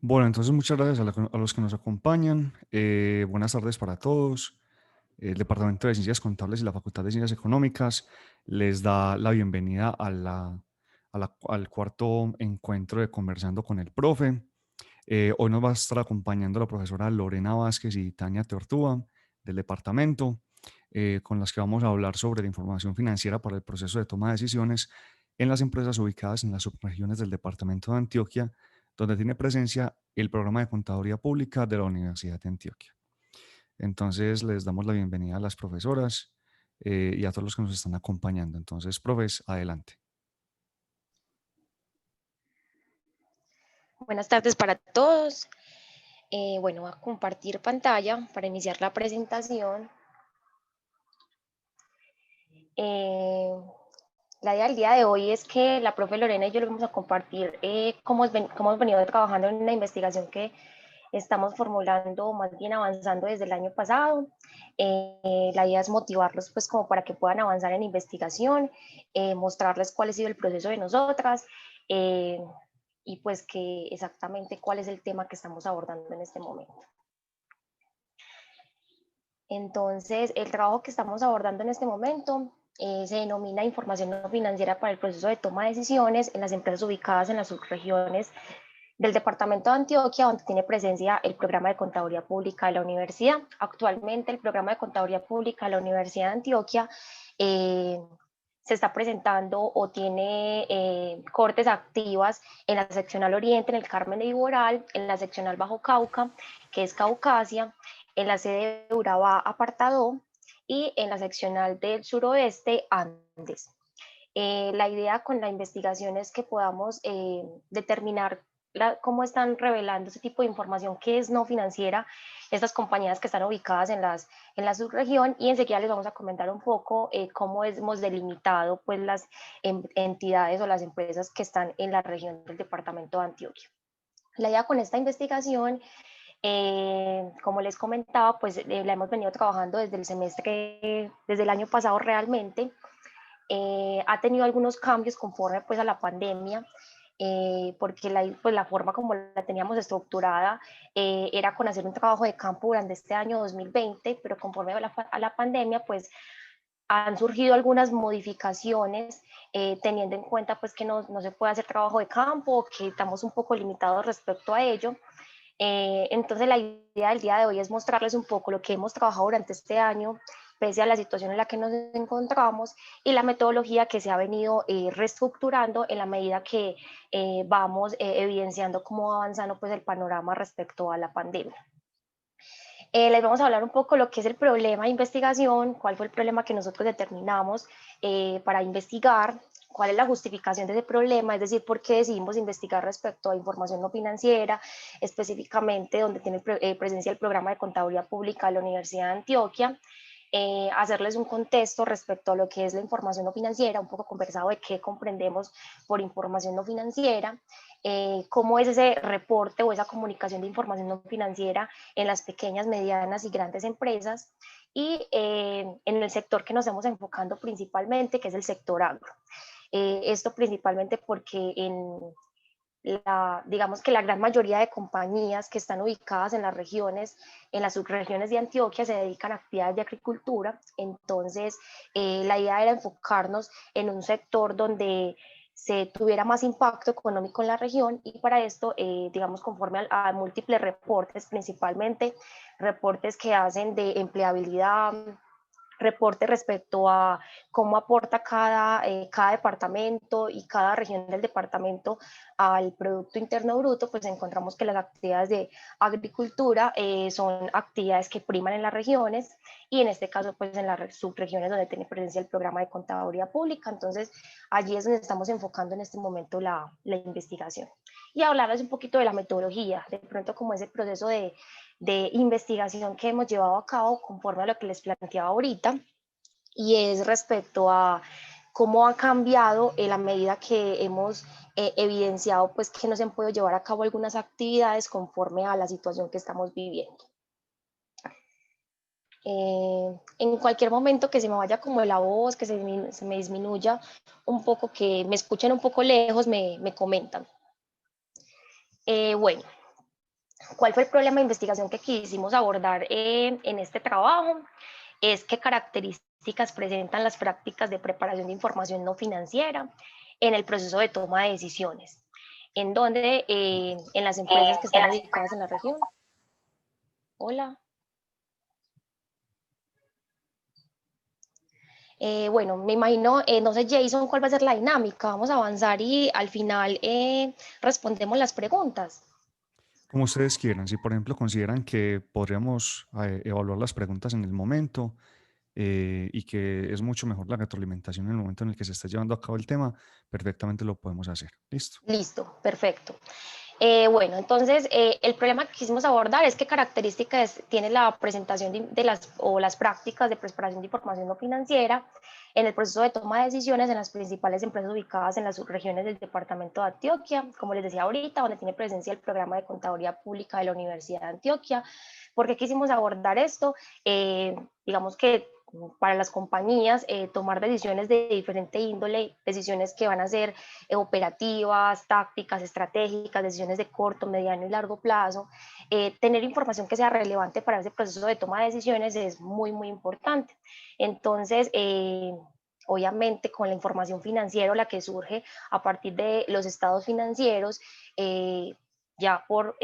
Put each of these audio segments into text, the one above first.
Bueno, entonces muchas gracias a los que nos acompañan. Buenas tardes para todos. El Departamento de Ciencias Contables y la Facultad de Ciencias Económicas les da la bienvenida al cuarto encuentro de Conversando con el Profe. Hoy nos va a estar acompañando la profesora Lorena Vázquez y Tania Teortúa del departamento, con las que vamos a hablar sobre la información financiera para el proceso de toma de decisiones en las empresas ubicadas en las subregiones del departamento de Antioquia, donde tiene presencia el programa de contaduría pública de la Universidad de Antioquia. Entonces, les damos la bienvenida a las profesoras y a todos los que nos están acompañando. Entonces, profes, adelante. Buenas tardes para todos. Bueno, voy a compartir pantalla para iniciar la presentación. Eh, la idea del día de hoy es que la profe Lorena y yo les vamos a compartir cómo hemos venido trabajando en una investigación que estamos formulando, más bien avanzando desde el año pasado. La idea es motivarlos pues como para que puedan avanzar en investigación, mostrarles cuál ha sido el proceso de nosotras eh, y pues que exactamente cuál es el tema que estamos abordando en este momento. Entonces, el trabajo que estamos abordando en este momento se denomina información no financiera para el proceso de toma de decisiones en las empresas ubicadas en las subregiones del departamento de Antioquia, donde tiene presencia el programa de contaduría pública de la universidad. Actualmente, el programa de contaduría pública de la Universidad de Antioquia eh, se está presentando o tiene cortes activas en la seccional Oriente, en el Carmen de Iboral, en la seccional Bajo Cauca, que es Caucasia, en la sede de Urabá, Apartado, y en la seccional del suroeste, Andes. La idea con la investigación es que podamos determinar cómo están revelando ese tipo de información que es no financiera estas compañías que están ubicadas en la subregión, y enseguida les vamos a comentar un poco cómo hemos delimitado pues las entidades o las empresas que están en la región del departamento de Antioquia. La idea con esta investigación, como les comentaba, pues la hemos venido trabajando desde el semestre, desde el año pasado realmente. Ha tenido algunos cambios conforme pues a la pandemia, porque pues la forma como la teníamos estructurada era con hacer un trabajo de campo durante este año 2020, pero conforme a la pandemia pues han surgido algunas modificaciones, teniendo en cuenta pues que no se puede hacer trabajo de campo, que estamos un poco limitados respecto a ello. Entonces la idea del día de hoy es mostrarles un poco lo que hemos trabajado durante este año, pese a la situación en la que nos encontramos, y la metodología que se ha venido reestructurando en la medida que vamos evidenciando cómo va avanzando pues, el panorama respecto a la pandemia. Les vamos a hablar un poco lo que es el problema de investigación, cuál fue el problema que nosotros determinamos para investigar, cuál es la justificación de ese problema, es decir, por qué decidimos investigar respecto a información no financiera, específicamente donde tiene presencia el programa de contaduría pública de la Universidad de Antioquia, hacerles un contexto respecto a lo que es la información no financiera, un poco conversado de qué comprendemos por información no financiera, cómo es ese reporte o esa comunicación de información no financiera en las pequeñas, medianas y grandes empresas, y en el sector que nos estamos enfocando principalmente, que es el sector agro. Esto principalmente porque digamos que la gran mayoría de compañías que están ubicadas en las regiones, en las subregiones de Antioquia, se dedican a actividades de agricultura. Entonces, la idea era enfocarnos en un sector donde se tuviera más impacto económico en la región, y para esto, digamos, conforme a múltiples reportes, principalmente reportes que hacen de empleabilidad, reporte respecto a cómo aporta cada departamento y cada región del departamento al Producto Interno Bruto, pues encontramos que las actividades de agricultura son actividades que priman en las regiones, y en este caso pues en las subregiones donde tiene presencia el programa de contaduría pública. Entonces allí es donde estamos enfocando en este momento la investigación. Y hablarles un poquito de la metodología, de pronto como ese proceso de investigación que hemos llevado a cabo conforme a lo que les planteaba ahorita, y es respecto a cómo ha cambiado en la medida que hemos evidenciado pues que no se han podido llevar a cabo algunas actividades conforme a la situación que estamos viviendo. En cualquier momento que se me vaya como la voz, que se me disminuya un poco, que me escuchen un poco lejos, me comentan. Bueno, ¿cuál fue el problema de investigación que quisimos abordar en este trabajo? Es qué características presentan las prácticas de preparación de información no financiera en el proceso de toma de decisiones, en donde en las empresas que están ubicadas en la región. Hola. Bueno, me imagino, no sé, Jason, cuál va a ser la dinámica. Vamos a avanzar y al final respondemos las preguntas. Como ustedes quieran, si por ejemplo consideran que podríamos evaluar las preguntas en el momento y que es mucho mejor la retroalimentación en el momento en el que se está llevando a cabo el tema, perfectamente lo podemos hacer. ¿Listo? Listo, perfecto. Bueno, entonces el problema que quisimos abordar es qué características tiene la presentación de las prácticas de preparación de información no financiera en el proceso de toma de decisiones en las principales empresas ubicadas en las subregiones del departamento de Antioquia, como les decía ahorita, donde tiene presencia el programa de contaduría pública de la Universidad de Antioquia. ¿Por qué quisimos abordar esto? Digamos que para las compañías tomar decisiones de diferente índole, decisiones que van a ser operativas, tácticas, estratégicas, decisiones de corto, mediano y largo plazo, tener información que sea relevante para ese proceso de toma de decisiones es muy, muy importante. Entonces, obviamente con la información financiera, la que surge a partir de los estados financieros, ya por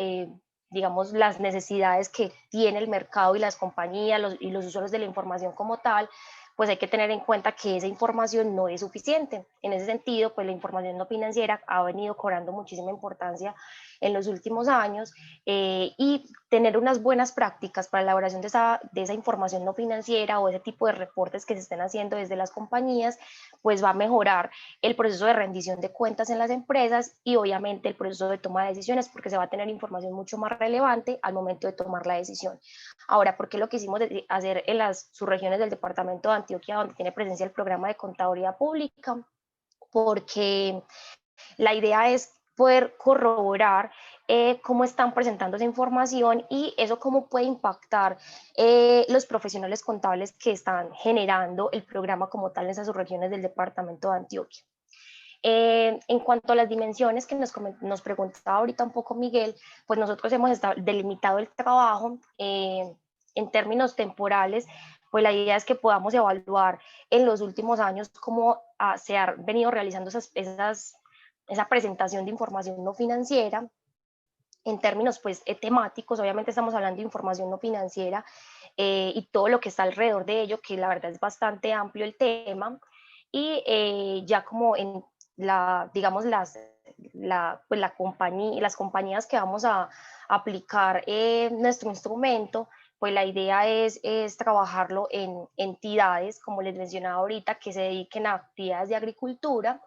digamos, las necesidades que tiene el mercado y las compañías y los usuarios de la información como tal, pues hay que tener en cuenta que esa información no es suficiente. En ese sentido, pues la información no financiera ha venido cobrando muchísima importancia en los últimos años y tener unas buenas prácticas para la elaboración de esa información no financiera o ese tipo de reportes que se estén haciendo desde las compañías, pues va a mejorar el proceso de rendición de cuentas en las empresas y obviamente el proceso de toma de decisiones porque se va a tener información mucho más relevante al momento de tomar la decisión. Ahora, ¿por qué lo quisimos hacer en las subregiones del departamento de Antioquia, donde tiene presencia el programa de contaduría pública? Porque la idea es poder corroborar cómo están presentando esa información y eso cómo puede impactar los profesionales contables que están generando el programa como tal en esas subregiones del departamento de Antioquia. En cuanto a las dimensiones que nos preguntaba ahorita un poco Miguel, pues nosotros hemos delimitado el trabajo en términos temporales, pues la idea es que podamos evaluar en los últimos años cómo se ha venido realizando esa presentación de información no financiera en términos pues temáticos. Obviamente estamos hablando de información no financiera y todo lo que está alrededor de ello, que la verdad es bastante amplio el tema, y ya como en digamos pues las compañías que vamos a aplicar nuestro instrumento, pues la idea es trabajarlo en entidades, como les mencionaba ahorita, que se dediquen a actividades de agricultura,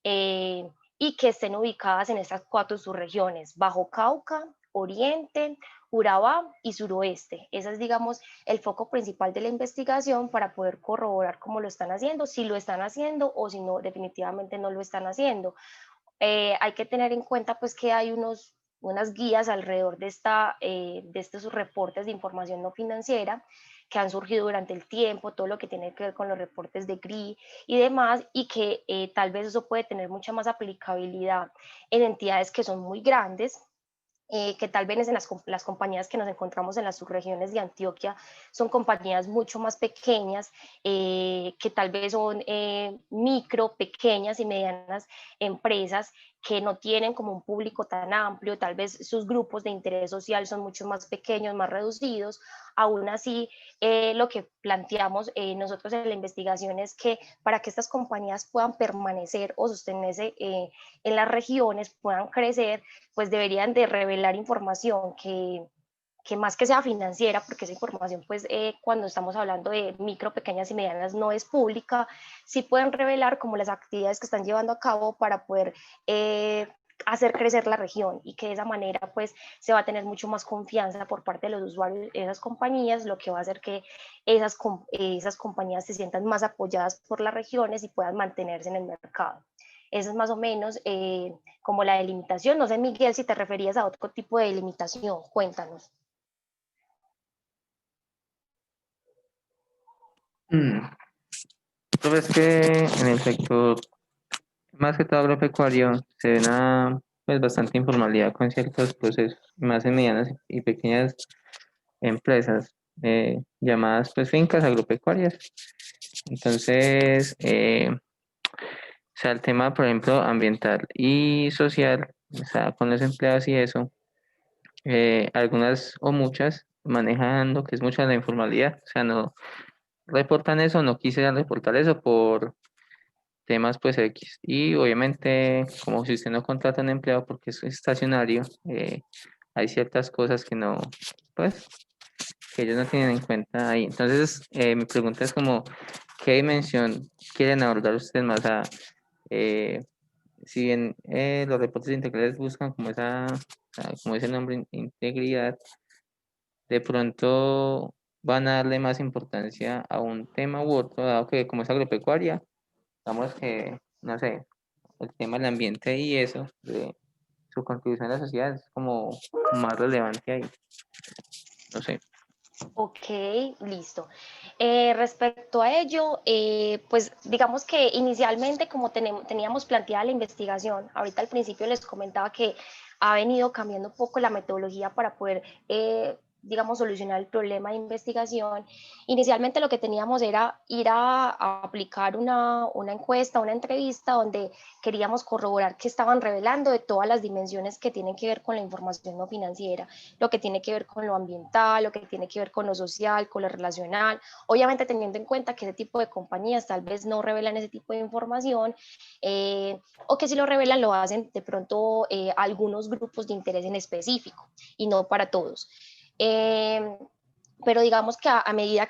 eh, y que estén ubicadas en estas 4 subregiones: Bajo Cauca, Oriente, Urabá y Suroeste. Ese es, digamos, el foco principal de la investigación para poder corroborar cómo lo están haciendo, si lo están haciendo o si no, definitivamente no lo están haciendo. Hay que tener en cuenta pues que hay unas guías alrededor de estos reportes de información no financiera que han surgido durante el tiempo, todo lo que tiene que ver con los reportes de GRI y demás, y que tal vez eso puede tener mucha más aplicabilidad en entidades que son muy grandes, que tal vez en las compañías que nos encontramos en las subregiones de Antioquia son compañías mucho más pequeñas, que tal vez son micro, pequeñas y medianas empresas que no tienen como un público tan amplio, tal vez sus grupos de interés social son mucho más pequeños, más reducidos. Aún así, lo que planteamos nosotros en la investigación es que para que estas compañías puedan permanecer o sostenerse en las regiones, puedan crecer, pues deberían de revelar información que más que sea financiera, porque esa información, pues cuando estamos hablando de micro, pequeñas y medianas, no es pública, sí pueden revelar como las actividades que están llevando a cabo para poder hacer crecer la región, y que de esa manera pues se va a tener mucho más confianza por parte de los usuarios de esas compañías, lo que va a hacer que esas compañías se sientan más apoyadas por las regiones y puedan mantenerse en el mercado. Esa es más o menos como la delimitación. No sé, Miguel, si te referías a otro tipo de delimitación, cuéntanos. Mm, Tú ves que en el sector, más que todo agropecuario, se ven pues bastante informalidad con ciertos procesos, más en medianas y pequeñas empresas llamadas pues fincas agropecuarias. Entonces, o sea, el tema, por ejemplo, ambiental y social, o sea, con los empleados y eso, algunas o muchas manejan lo que es mucha la informalidad, o sea, no reportan eso, no quisieran reportar eso por temas pues X. Y obviamente, como si usted no contrata a un empleado porque es estacionario, hay ciertas cosas que no, pues, que ellos no tienen en cuenta ahí. Entonces, mi pregunta es como, ¿qué dimensión quieren abordar ustedes más eh, si bien los reportes integrales buscan como como ese nombre, integridad, de pronto van a darle más importancia a un tema u otro, dado que como es agropecuaria, digamos que, no sé, el tema del ambiente y eso, de su contribución a la sociedad es como más relevante ahí, no sé. Ok, listo. Respecto a ello, pues digamos que inicialmente como teníamos planteada la investigación, ahorita al principio les comentaba que ha venido cambiando un poco la metodología para poder, digamos, solucionar el problema de investigación. Inicialmente lo que teníamos era ir a aplicar una encuesta, una entrevista donde queríamos corroborar qué estaban revelando de todas las dimensiones que tienen que ver con la información no financiera, lo que tiene que ver con lo ambiental, lo que tiene que ver con lo social, con lo relacional, obviamente teniendo en cuenta que ese tipo de compañías tal vez no revelan ese tipo de información, o que si lo revelan lo hacen de pronto algunos grupos de interés en específico y no para todos. Pero digamos que a medida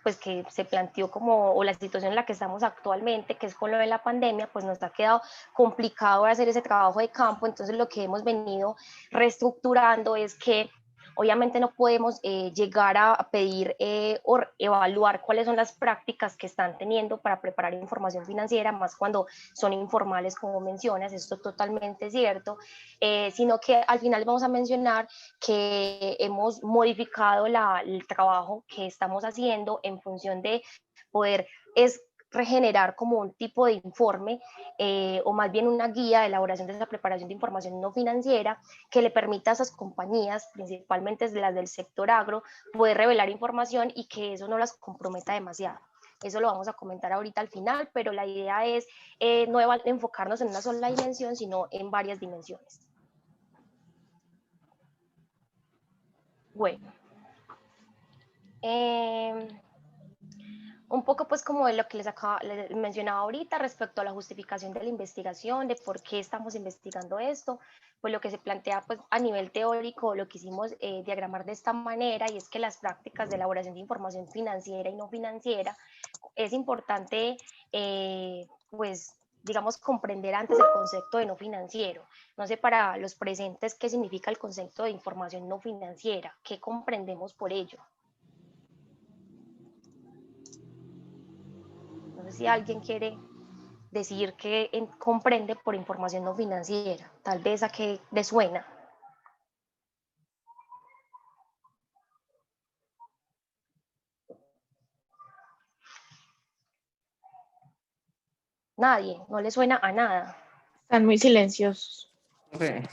pues que se planteó como, o la situación en la que estamos actualmente, que es con lo de la pandemia, pues nos ha quedado complicado hacer ese trabajo de campo. Entonces lo que hemos venido reestructurando es que obviamente no podemos llegar a pedir o evaluar cuáles son las prácticas que están teniendo para preparar información financiera, más cuando son informales, como mencionas, esto es totalmente cierto, sino que al final vamos a mencionar que hemos modificado el trabajo que estamos haciendo en función de poder regenerar como un tipo de informe o más bien una guía de elaboración de esa preparación de información no financiera que le permita a esas compañías, principalmente las del sector agro, poder revelar información y que eso no las comprometa demasiado. Eso lo vamos a comentar ahorita al final, pero la idea es no enfocarnos en una sola dimensión, sino en varias dimensiones. Bueno, un poco pues como de lo que les mencionaba ahorita respecto a la justificación de la investigación, de por qué estamos investigando esto, pues lo que se plantea pues a nivel teórico lo quisimos diagramar de esta manera, y es que las prácticas de elaboración de información financiera y no financiera es importante pues digamos comprender antes el concepto de no financiero. No sé para los presentes qué significa el concepto de información no financiera, qué comprendemos por ello. No sé si alguien quiere decir que comprende por información no financiera, tal vez a qué le suena. Nadie, no le suena a nada. Están muy silenciosos. Okay.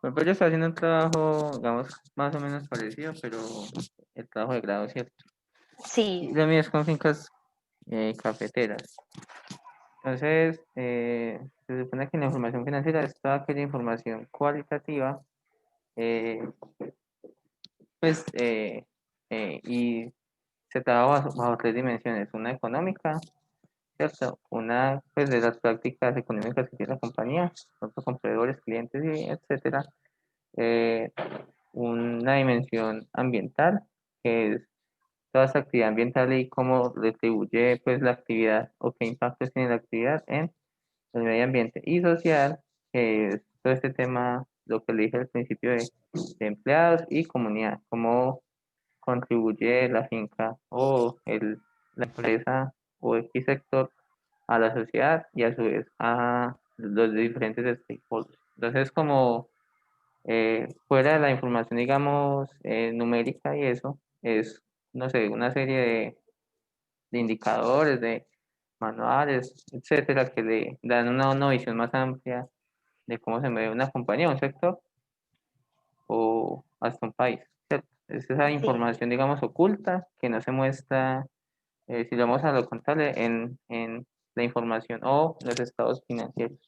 Pues yo estoy haciendo un trabajo, digamos, más o menos parecido, pero el trabajo de grado, ¿cierto? Sí. Y lo mío es con fincas cafeteras. Entonces, se supone que la información financiera es toda aquella información cualitativa, eh, pues, y se trabaja bajo tres dimensiones: una económica, ¿cierto? Una, pues, de las prácticas económicas que tiene la compañía, otros compradores, clientes, y etcétera. Eh, una dimensión ambiental, que es toda esta actividad ambiental y cómo retribuye, pues, la actividad o qué impactos tiene la actividad en el medio ambiente. Y social, que es todo este tema, lo que le dije al principio de empleados y comunidad, cómo contribuye la finca o la empresa o X sector a la sociedad y a su vez a los diferentes stakeholders. Entonces, como fuera de la información, digamos, numérica y eso, es, no sé, una serie de indicadores, de manuales, etcétera, que le dan una visión más amplia de cómo se mueve una compañía, un sector o hasta un país, ¿cierto? Es esa Sí. información, digamos, oculta que no se muestra, si lo vamos a lo contable, en la información o los estados financieros.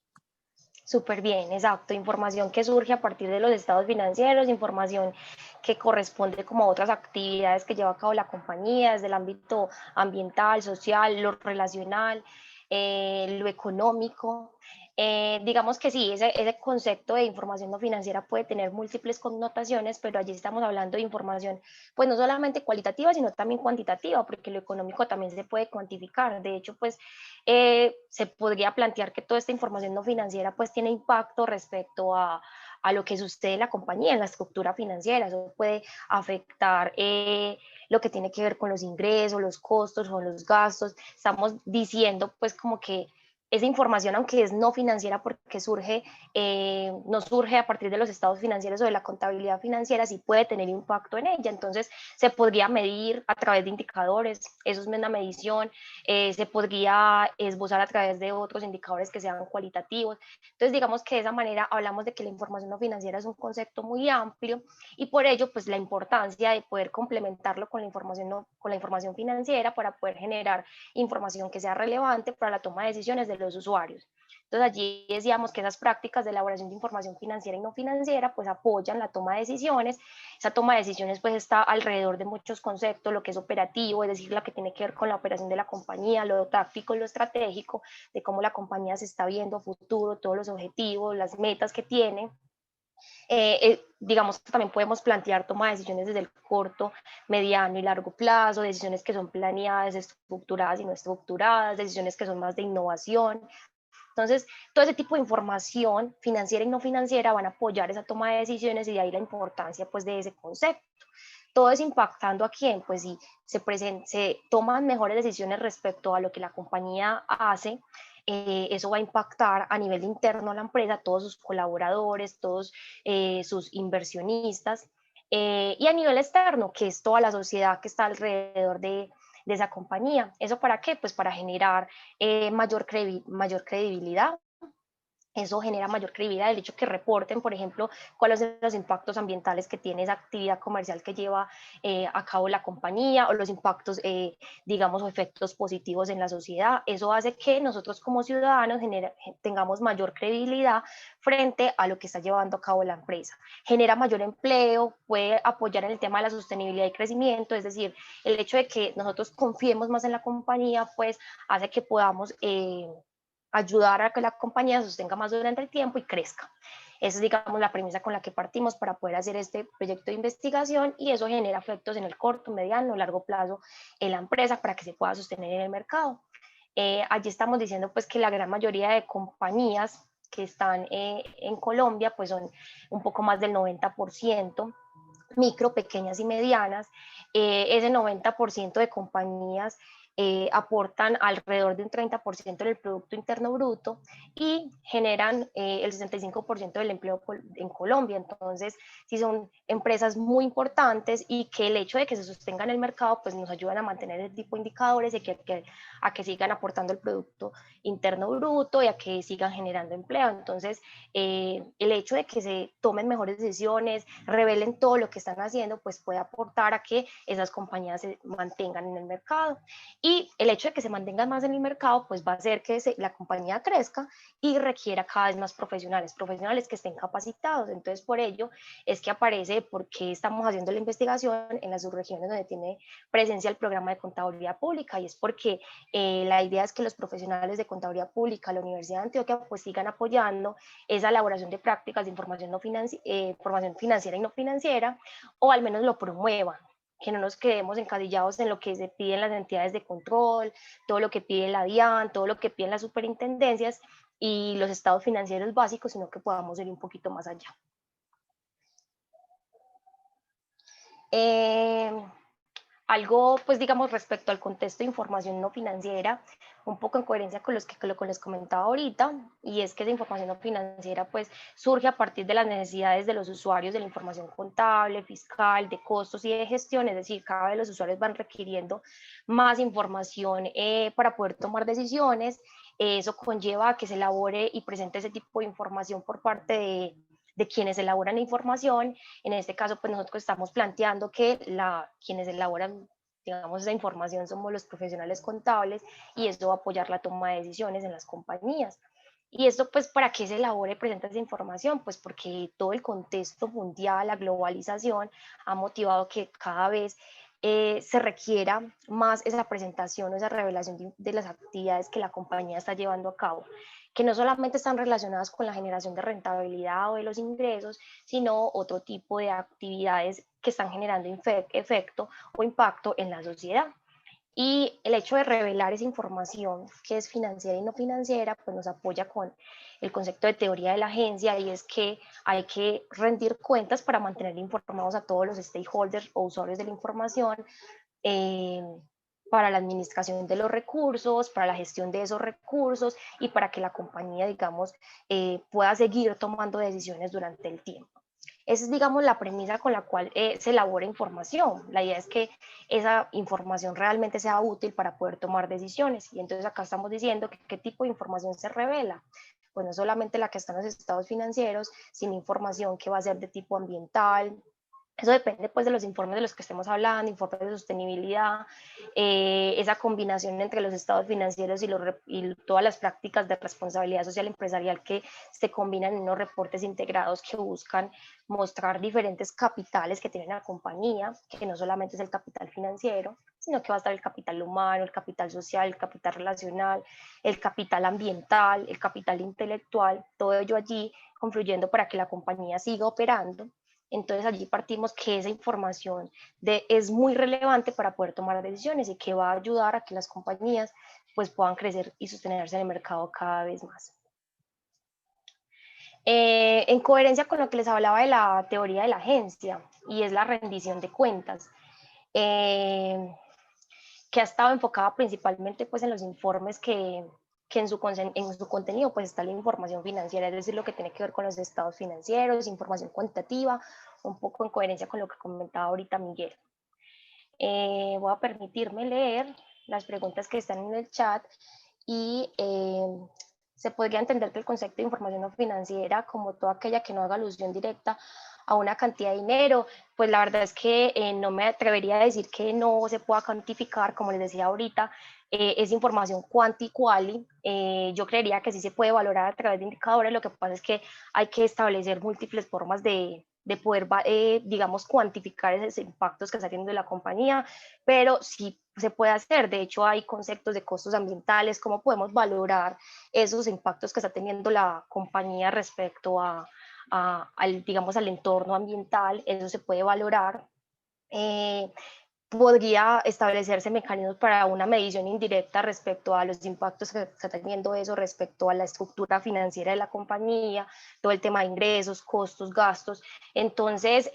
Súper bien, exacto. Información que surge a partir de los estados financieros, información que corresponde como a otras actividades que lleva a cabo la compañía, desde el ámbito ambiental, social, lo relacional, lo económico. Digamos que sí, ese concepto de información no financiera puede tener múltiples connotaciones, pero allí estamos hablando de información, pues no solamente cualitativa, sino también cuantitativa, porque lo económico también se puede cuantificar. De hecho, pues se podría plantear que toda esta información no financiera pues tiene impacto respecto a lo que sucede en la compañía, en la estructura financiera. Eso puede afectar lo que tiene que ver con los ingresos, los costos o los gastos. Estamos diciendo pues como que esa información, aunque es no financiera porque no surge a partir de los estados financieros o de la contabilidad financiera, sí puede tener impacto en ella. Entonces se podría medir a través de indicadores, eso es una medición, se podría esbozar a través de otros indicadores que sean cualitativos. Entonces digamos que de esa manera hablamos de que la información no financiera es un concepto muy amplio y por ello pues la importancia de poder complementarlo con la información financiera para poder generar información que sea relevante para la toma de decisiones de los usuarios. Entonces allí decíamos que esas prácticas de elaboración de información financiera y no financiera pues apoyan la toma de decisiones. Esa toma de decisiones pues está alrededor de muchos conceptos, lo que es operativo, es decir, lo que tiene que ver con la operación de la compañía, lo táctico, lo estratégico, de cómo la compañía se está viendo a futuro, todos los objetivos, las metas que tiene. Digamos que también podemos plantear toma de decisiones desde el corto, mediano y largo plazo, decisiones que son planeadas, estructuradas y no estructuradas, decisiones que son más de innovación. Entonces, todo ese tipo de información financiera y no financiera van a apoyar esa toma de decisiones y de ahí la importancia pues de ese concepto. Todo es impactando a quién, pues si se toman mejores decisiones respecto a lo que la compañía hace, eso va a impactar a nivel interno a la empresa, todos sus colaboradores, todos sus inversionistas, y a nivel externo, que es toda la sociedad que está alrededor de esa compañía. ¿Eso para qué? Pues para generar mayor credibilidad. Eso genera mayor credibilidad, el hecho que reporten, por ejemplo, cuáles son los impactos ambientales que tiene esa actividad comercial que lleva a cabo la compañía o los impactos, digamos, o efectos positivos en la sociedad. Eso hace que nosotros como ciudadanos tengamos mayor credibilidad frente a lo que está llevando a cabo la empresa. Genera mayor empleo, puede apoyar en el tema de la sostenibilidad y crecimiento, es decir, el hecho de que nosotros confiemos más en la compañía, pues hace que podamos ayudar a que la compañía se sostenga más durante el tiempo y crezca. Esa es, digamos, la premisa con la que partimos para poder hacer este proyecto de investigación y eso genera efectos en el corto, mediano, largo plazo en la empresa para que se pueda sostener en el mercado. Allí estamos diciendo pues que la gran mayoría de compañías que están en Colombia pues son un poco más del 90%, micro, pequeñas y medianas. Ese 90% de compañías aportan alrededor de un 30% del Producto Interno Bruto y generan el 65% del empleo en Colombia. Entonces, sí son empresas muy importantes y que el hecho de que se sostengan en el mercado, pues nos ayudan a mantener ese tipo de indicadores y a que sigan aportando el Producto Interno Bruto y a que sigan generando empleo. Entonces, el hecho de que se tomen mejores decisiones, revelen todo lo que están haciendo, pues puede aportar a que esas compañías se mantengan en el mercado. Y el hecho de que se mantengan más en el mercado, pues va a hacer que la compañía crezca y requiera cada vez más profesionales, profesionales que estén capacitados. Entonces, por ello es que aparece porque estamos haciendo la investigación en las subregiones donde tiene presencia el programa de contaduría pública y es porque la idea es que los profesionales de contaduría pública, la Universidad de Antioquia, pues sigan apoyando esa elaboración de prácticas de información financiera y no financiera, o al menos lo promuevan, que no nos quedemos encasillados en lo que se piden las entidades de control, todo lo que pide la DIAN, todo lo que piden las superintendencias y los estados financieros básicos, sino que podamos ir un poquito más allá. Algo, pues digamos, respecto al contexto de información no financiera, un poco en coherencia con lo que les comentaba ahorita, y es que esa información no financiera pues surge a partir de las necesidades de los usuarios de la información contable, fiscal, de costos y de gestión, es decir, cada vez los usuarios van requiriendo más información para poder tomar decisiones, Eso conlleva a que se elabore y presente ese tipo de información por parte de quienes elaboran la información. En este caso, pues nosotros estamos planteando que quienes elaboran, digamos, esa información somos los profesionales contables, y eso va a apoyar la toma de decisiones en las compañías. Y esto, pues, ¿para qué se elabora y presenta esa información? Pues porque todo el contexto mundial, la globalización, ha motivado que cada vez se requiera más esa presentación o esa revelación de las actividades que la compañía está llevando a cabo, que no solamente están relacionadas con la generación de rentabilidad o de los ingresos, sino otro tipo de actividades que están generando efecto o impacto en la sociedad. Y el hecho de revelar esa información que es financiera y no financiera, pues nos apoya con el concepto de teoría de la agencia, y es que hay que rendir cuentas para mantener informados a todos los stakeholders o usuarios de la información, eh, para la administración de los recursos, para la gestión de esos recursos y para que la compañía, digamos, pueda seguir tomando decisiones durante el tiempo. Esa es, digamos, la premisa con la cual se elabora información. La idea es que esa información realmente sea útil para poder tomar decisiones. Y entonces acá estamos diciendo que qué tipo de información se revela. Pues no solamente la que está en los estados financieros, sino información que va a ser de tipo ambiental. Eso depende pues de los informes de los que estemos hablando, informes de sostenibilidad, esa combinación entre los estados financieros y todas las prácticas de responsabilidad social empresarial que se combinan en unos reportes integrados que buscan mostrar diferentes capitales que tiene la compañía, que no solamente es el capital financiero, sino que va a estar el capital humano, el capital social, el capital relacional, el capital ambiental, el capital intelectual, todo ello allí confluyendo para que la compañía siga operando. Entonces allí partimos que esa información es muy relevante para poder tomar decisiones y que va a ayudar a que las compañías pues puedan crecer y sostenerse en el mercado cada vez más. En coherencia con lo que les hablaba de la teoría de la agencia, y es la rendición de cuentas, que ha estado enfocada principalmente pues en los informes que en su contenido pues está la información financiera, es decir, lo que tiene que ver con los estados financieros, información cuantitativa, un poco en coherencia con lo que comentaba ahorita Miguel. Voy a permitirme leer las preguntas que están en el chat, y se podría entender que el concepto de información no financiera como toda aquella que no haga alusión directa a una cantidad de dinero. Pues la verdad es que no me atrevería a decir que no se pueda cuantificar, como les decía ahorita, es información quanti-quali. Yo creería que sí se puede valorar a través de indicadores. Lo que pasa es que hay que establecer múltiples formas de poder, digamos, cuantificar esos impactos que está teniendo la compañía, pero sí se puede hacer. De hecho, hay conceptos de costos ambientales, cómo podemos valorar esos impactos que está teniendo la compañía respecto digamos, al entorno ambiental. Eso se puede valorar. Podría establecerse mecanismos para una medición indirecta respecto a los impactos que está teniendo eso respecto a la estructura financiera de la compañía, todo el tema de ingresos, costos, gastos. Entonces,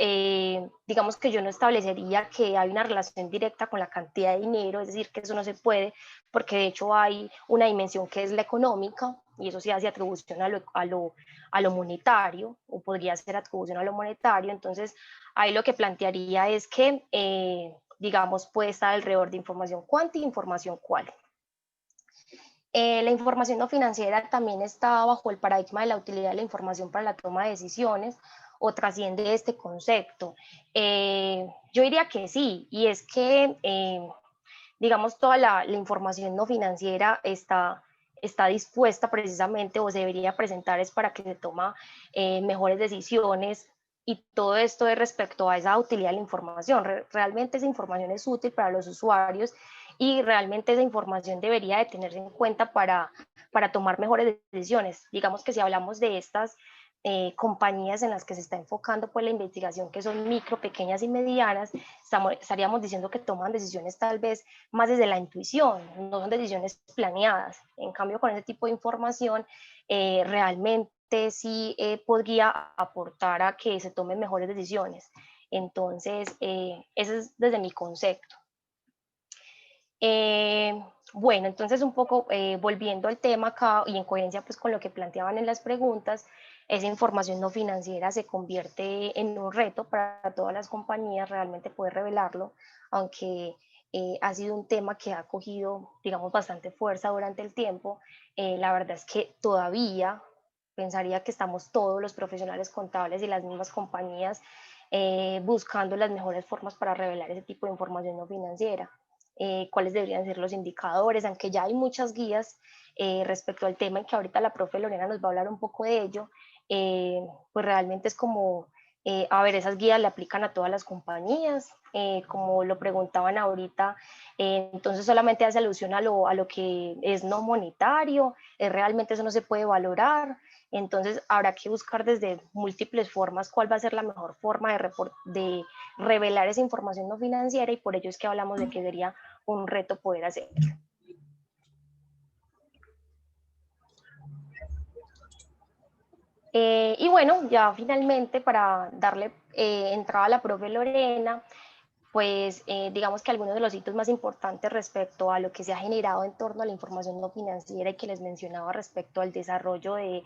digamos que yo no establecería que hay una relación directa con la cantidad de dinero, es decir, que eso no se puede, porque de hecho hay una dimensión que es la económica, y eso sí hace atribución a lo monetario, o podría ser atribución a lo monetario. Entonces, ahí lo que plantearía es que digamos, puede estar alrededor de información cuanti e información quali. La información no financiera también está bajo el paradigma de la utilidad de la información para la toma de decisiones, o trasciende este concepto. Yo diría que sí, y es que, digamos, toda la información no financiera está dispuesta precisamente, o se debería presentar, es para que se toma mejores decisiones, y todo esto es respecto a esa utilidad de la información. Realmente esa información es útil para los usuarios, y realmente esa información debería de tenerse en cuenta para tomar mejores decisiones. Digamos que si hablamos de estas compañías en las que se está enfocando pues la investigación, que son micro, pequeñas y medianas, estaríamos diciendo que toman decisiones tal vez más desde la intuición, no son decisiones planeadas. En cambio, con ese tipo de información realmente sí podría aportar a que se tomen mejores decisiones. Entonces, ese es desde mi concepto. Bueno, entonces un poco volviendo al tema acá, y en coherencia pues con lo que planteaban en las preguntas, esa información no financiera se convierte en un reto para todas las compañías realmente poder revelarlo, aunque ha sido un tema que ha cogido, digamos, bastante fuerza durante el tiempo. La verdad es que todavía pensaría que estamos todos los profesionales contables y las mismas compañías buscando las mejores formas para revelar ese tipo de información no financiera. Cuáles deberían ser los indicadores, aunque ya hay muchas guías respecto al tema, y que ahorita la profe Lorena nos va a hablar un poco de ello. Pues realmente es como, a ver, esas guías le aplican a todas las compañías, como lo preguntaban ahorita, entonces solamente hace alusión a lo que es no monetario, realmente eso no se puede valorar. Entonces habrá que buscar desde múltiples formas cuál va a ser la mejor forma de revelar esa información no financiera, y por ello es que hablamos de que sería un reto poder hacerlo. Y bueno, ya finalmente, para darle entrada a la profe Lorena, pues digamos que algunos de los hitos más importantes respecto a lo que se ha generado en torno a la información no financiera, y que les mencionaba respecto al desarrollo de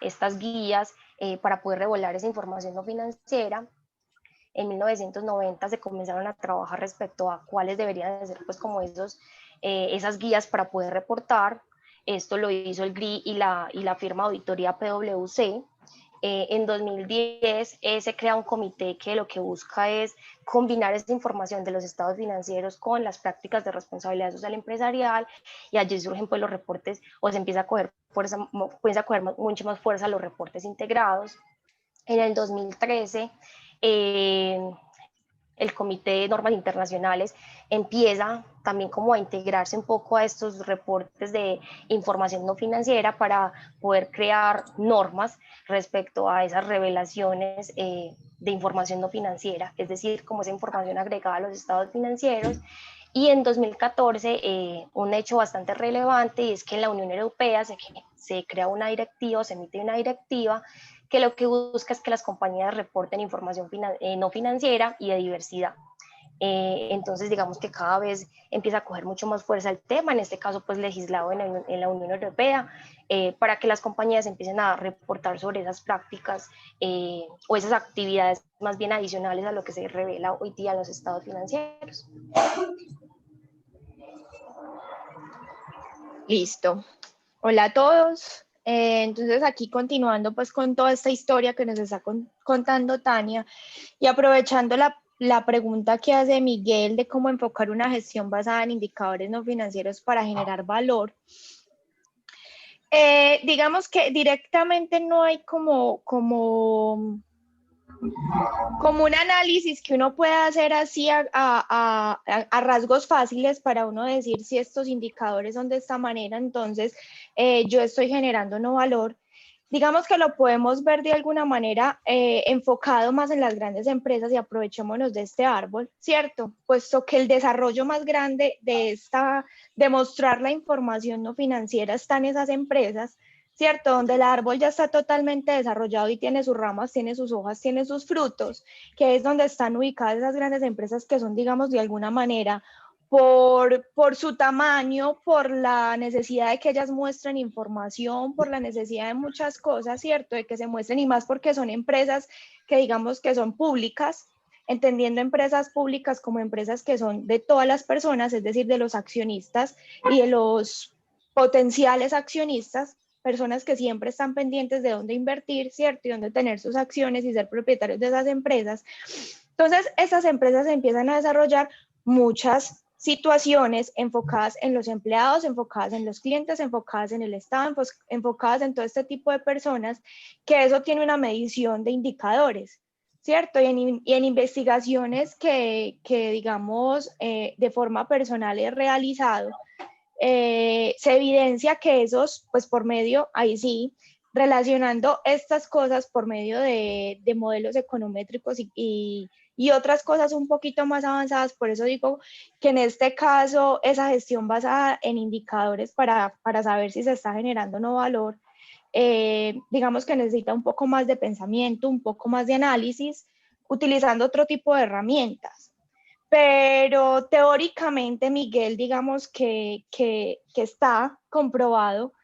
estas guías para poder revelar esa información no financiera. En 1990 se comenzaron a trabajar respecto a cuáles deberían ser, pues, como esas guías para poder reportar. Esto lo hizo el GRI y la firma auditoría PwC. En 2010 se crea un comité que lo que busca es combinar esa información de los estados financieros con las prácticas de responsabilidad social empresarial, y allí surgen pues los reportes, o se empieza a coger mucho más fuerza los reportes integrados. En el 2013 el Comité de Normas Internacionales empieza también como a integrarse un poco a estos reportes de información no financiera para poder crear normas respecto a esas revelaciones de información no financiera, es decir, como esa información agregada a los estados financieros. Y en 2014, un hecho bastante relevante, y es que en la Unión Europea se crea una directiva, o se emite una directiva que lo que busca es que las compañías reporten información no financiera y de diversidad. Entonces, digamos que cada vez empieza a coger mucho más fuerza el tema, en este caso, pues legislado en la Unión Europea, para que las compañías empiecen a reportar sobre esas prácticas o esas actividades más bien adicionales a lo que se revela hoy día en los estados financieros. Listo. Hola a todos. Entonces aquí continuando pues con toda esta historia que nos está contando Tania, y aprovechando la pregunta que hace Miguel de cómo enfocar una gestión basada en indicadores no financieros para generar valor. Digamos que directamente no hay como un análisis que uno pueda hacer así a rasgos fáciles para uno decir si estos indicadores son de esta manera, entonces yo estoy generando no valor. Digamos que lo podemos ver de alguna manera enfocado más en las grandes empresas, y aprovechémonos de este árbol, ¿cierto? Puesto que el desarrollo más grande de mostrar la información no financiera está en esas empresas, ¿cierto? Donde el árbol ya está totalmente desarrollado y tiene sus ramas, tiene sus hojas, tiene sus frutos, que es donde están ubicadas esas grandes empresas que son, digamos, de alguna manera, por su tamaño, por la necesidad de que ellas muestren información, por la necesidad de muchas cosas, ¿cierto? De que se muestren, y más porque son empresas que digamos que son públicas, entendiendo empresas públicas como empresas que son de todas las personas, es decir, de los accionistas y de los potenciales accionistas, personas que siempre están pendientes de dónde invertir, ¿cierto? Y dónde tener sus acciones y ser propietarios de esas empresas. Entonces, esas empresas empiezan a desarrollar muchas situaciones enfocadas en los empleados, enfocadas en los clientes, enfocadas en el Estado, enfocadas en todo este tipo de personas, que eso tiene una medición de indicadores, ¿cierto? Y en investigaciones que digamos, de forma personal he realizado, se evidencia que esos, pues por medio, ahí sí, relacionando estas cosas por medio de modelos econométricos y otras cosas un poquito más avanzadas. Por eso digo que en este caso esa gestión basada en indicadores para saber si se está generando o no valor, digamos que necesita un poco más de pensamiento, un poco más de análisis, utilizando otro tipo de herramientas. Pero teóricamente, Miguel, digamos que está comprobado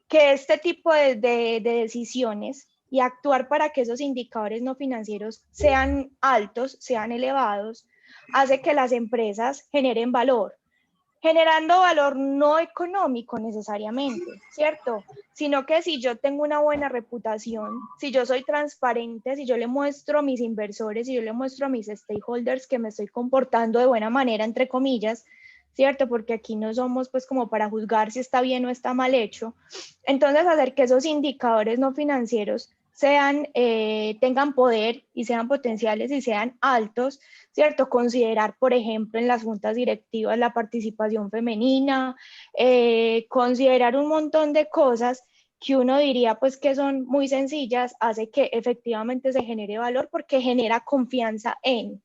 que este tipo de decisiones y actuar para que esos indicadores no financieros sean altos, sean elevados, hace que las empresas generen valor. Generando valor no económico necesariamente, ¿cierto? Sino que si yo tengo una buena reputación, si yo soy transparente, si yo le muestro a mis inversores, si yo le muestro a mis stakeholders que me estoy comportando de buena manera, entre comillas, ¿cierto? Porque aquí no somos pues como para juzgar si está bien o está mal hecho. Entonces hacer que esos indicadores no financieros sean, tengan poder y sean potenciales y sean altos, ¿cierto? Considerar, por ejemplo, en las juntas directivas la participación femenina, considerar un montón de cosas que uno diría pues que son muy sencillas, hace que efectivamente se genere valor porque genera confianza en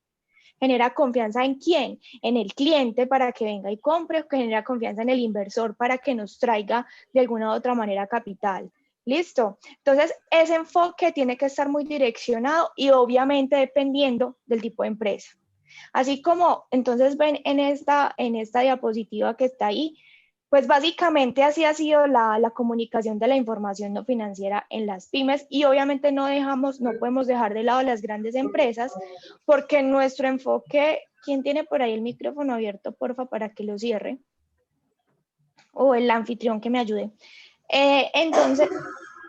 quién, en el cliente para que venga y compre, o que genera confianza en el inversor para que nos traiga de alguna u otra manera capital. ¿Listo? Entonces, ese enfoque tiene que estar muy direccionado y obviamente dependiendo del tipo de empresa. Así como, entonces ven en esta diapositiva que está ahí, pues básicamente así ha sido la comunicación de la información no financiera en las pymes y obviamente no podemos dejar de lado las grandes empresas porque nuestro enfoque, ¿quién tiene por ahí el micrófono abierto, porfa, para que lo cierre? O el anfitrión que me ayude. Entonces,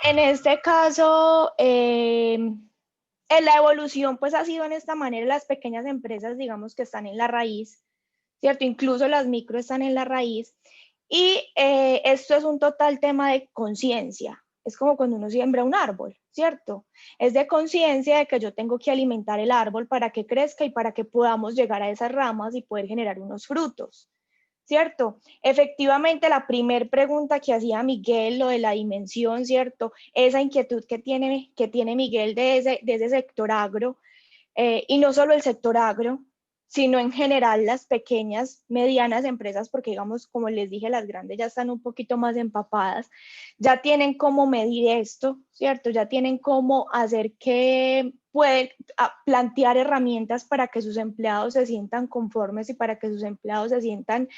en este caso, la evolución pues ha sido en esta manera, las pequeñas empresas digamos que están en la raíz, ¿cierto? Incluso las micro están en la raíz y esto es un total tema de conciencia. Es como cuando uno siembra un árbol, ¿cierto? Es de conciencia de que yo tengo que alimentar el árbol para que crezca y para que podamos llegar a esas ramas y poder generar unos frutos. ¿Cierto? Efectivamente, la primer pregunta que hacía Miguel, lo de la dimensión, ¿cierto? Esa inquietud que tiene Miguel de ese sector agro, y no solo el sector agro, sino en general las pequeñas, medianas empresas, porque digamos, como les dije, las grandes ya están un poquito más empapadas, ya tienen cómo medir esto, ¿cierto? Ya tienen cómo hacer que pueden plantear herramientas para que sus empleados se sientan conformes y para que sus empleados se sientan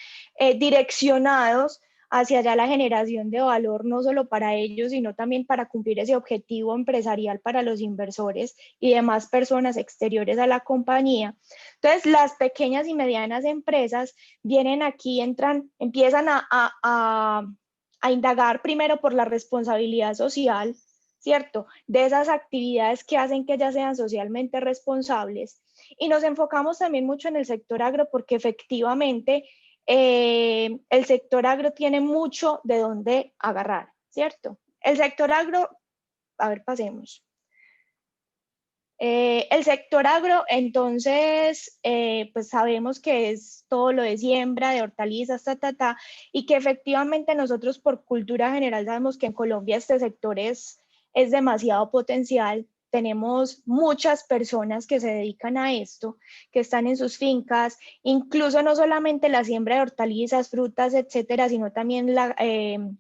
direccionados hacia allá la generación de valor, no solo para ellos, sino también para cumplir ese objetivo empresarial para los inversores y demás personas exteriores a la compañía. Entonces, las pequeñas y medianas empresas vienen aquí, empiezan a indagar primero por la responsabilidad social, ¿cierto? De esas actividades que hacen que ellas sean socialmente responsables. Y nos enfocamos también mucho en el sector agro porque efectivamente el sector agro tiene mucho de dónde agarrar, ¿cierto? El sector agro, a ver, pasemos. El sector agro, entonces, pues sabemos que es todo lo de siembra, de hortalizas, y que efectivamente nosotros por cultura general sabemos que en Colombia este sector es demasiado potencial. Tenemos muchas personas que se dedican a esto, que están en sus fincas, incluso no solamente la siembra de hortalizas, frutas, etcétera, sino también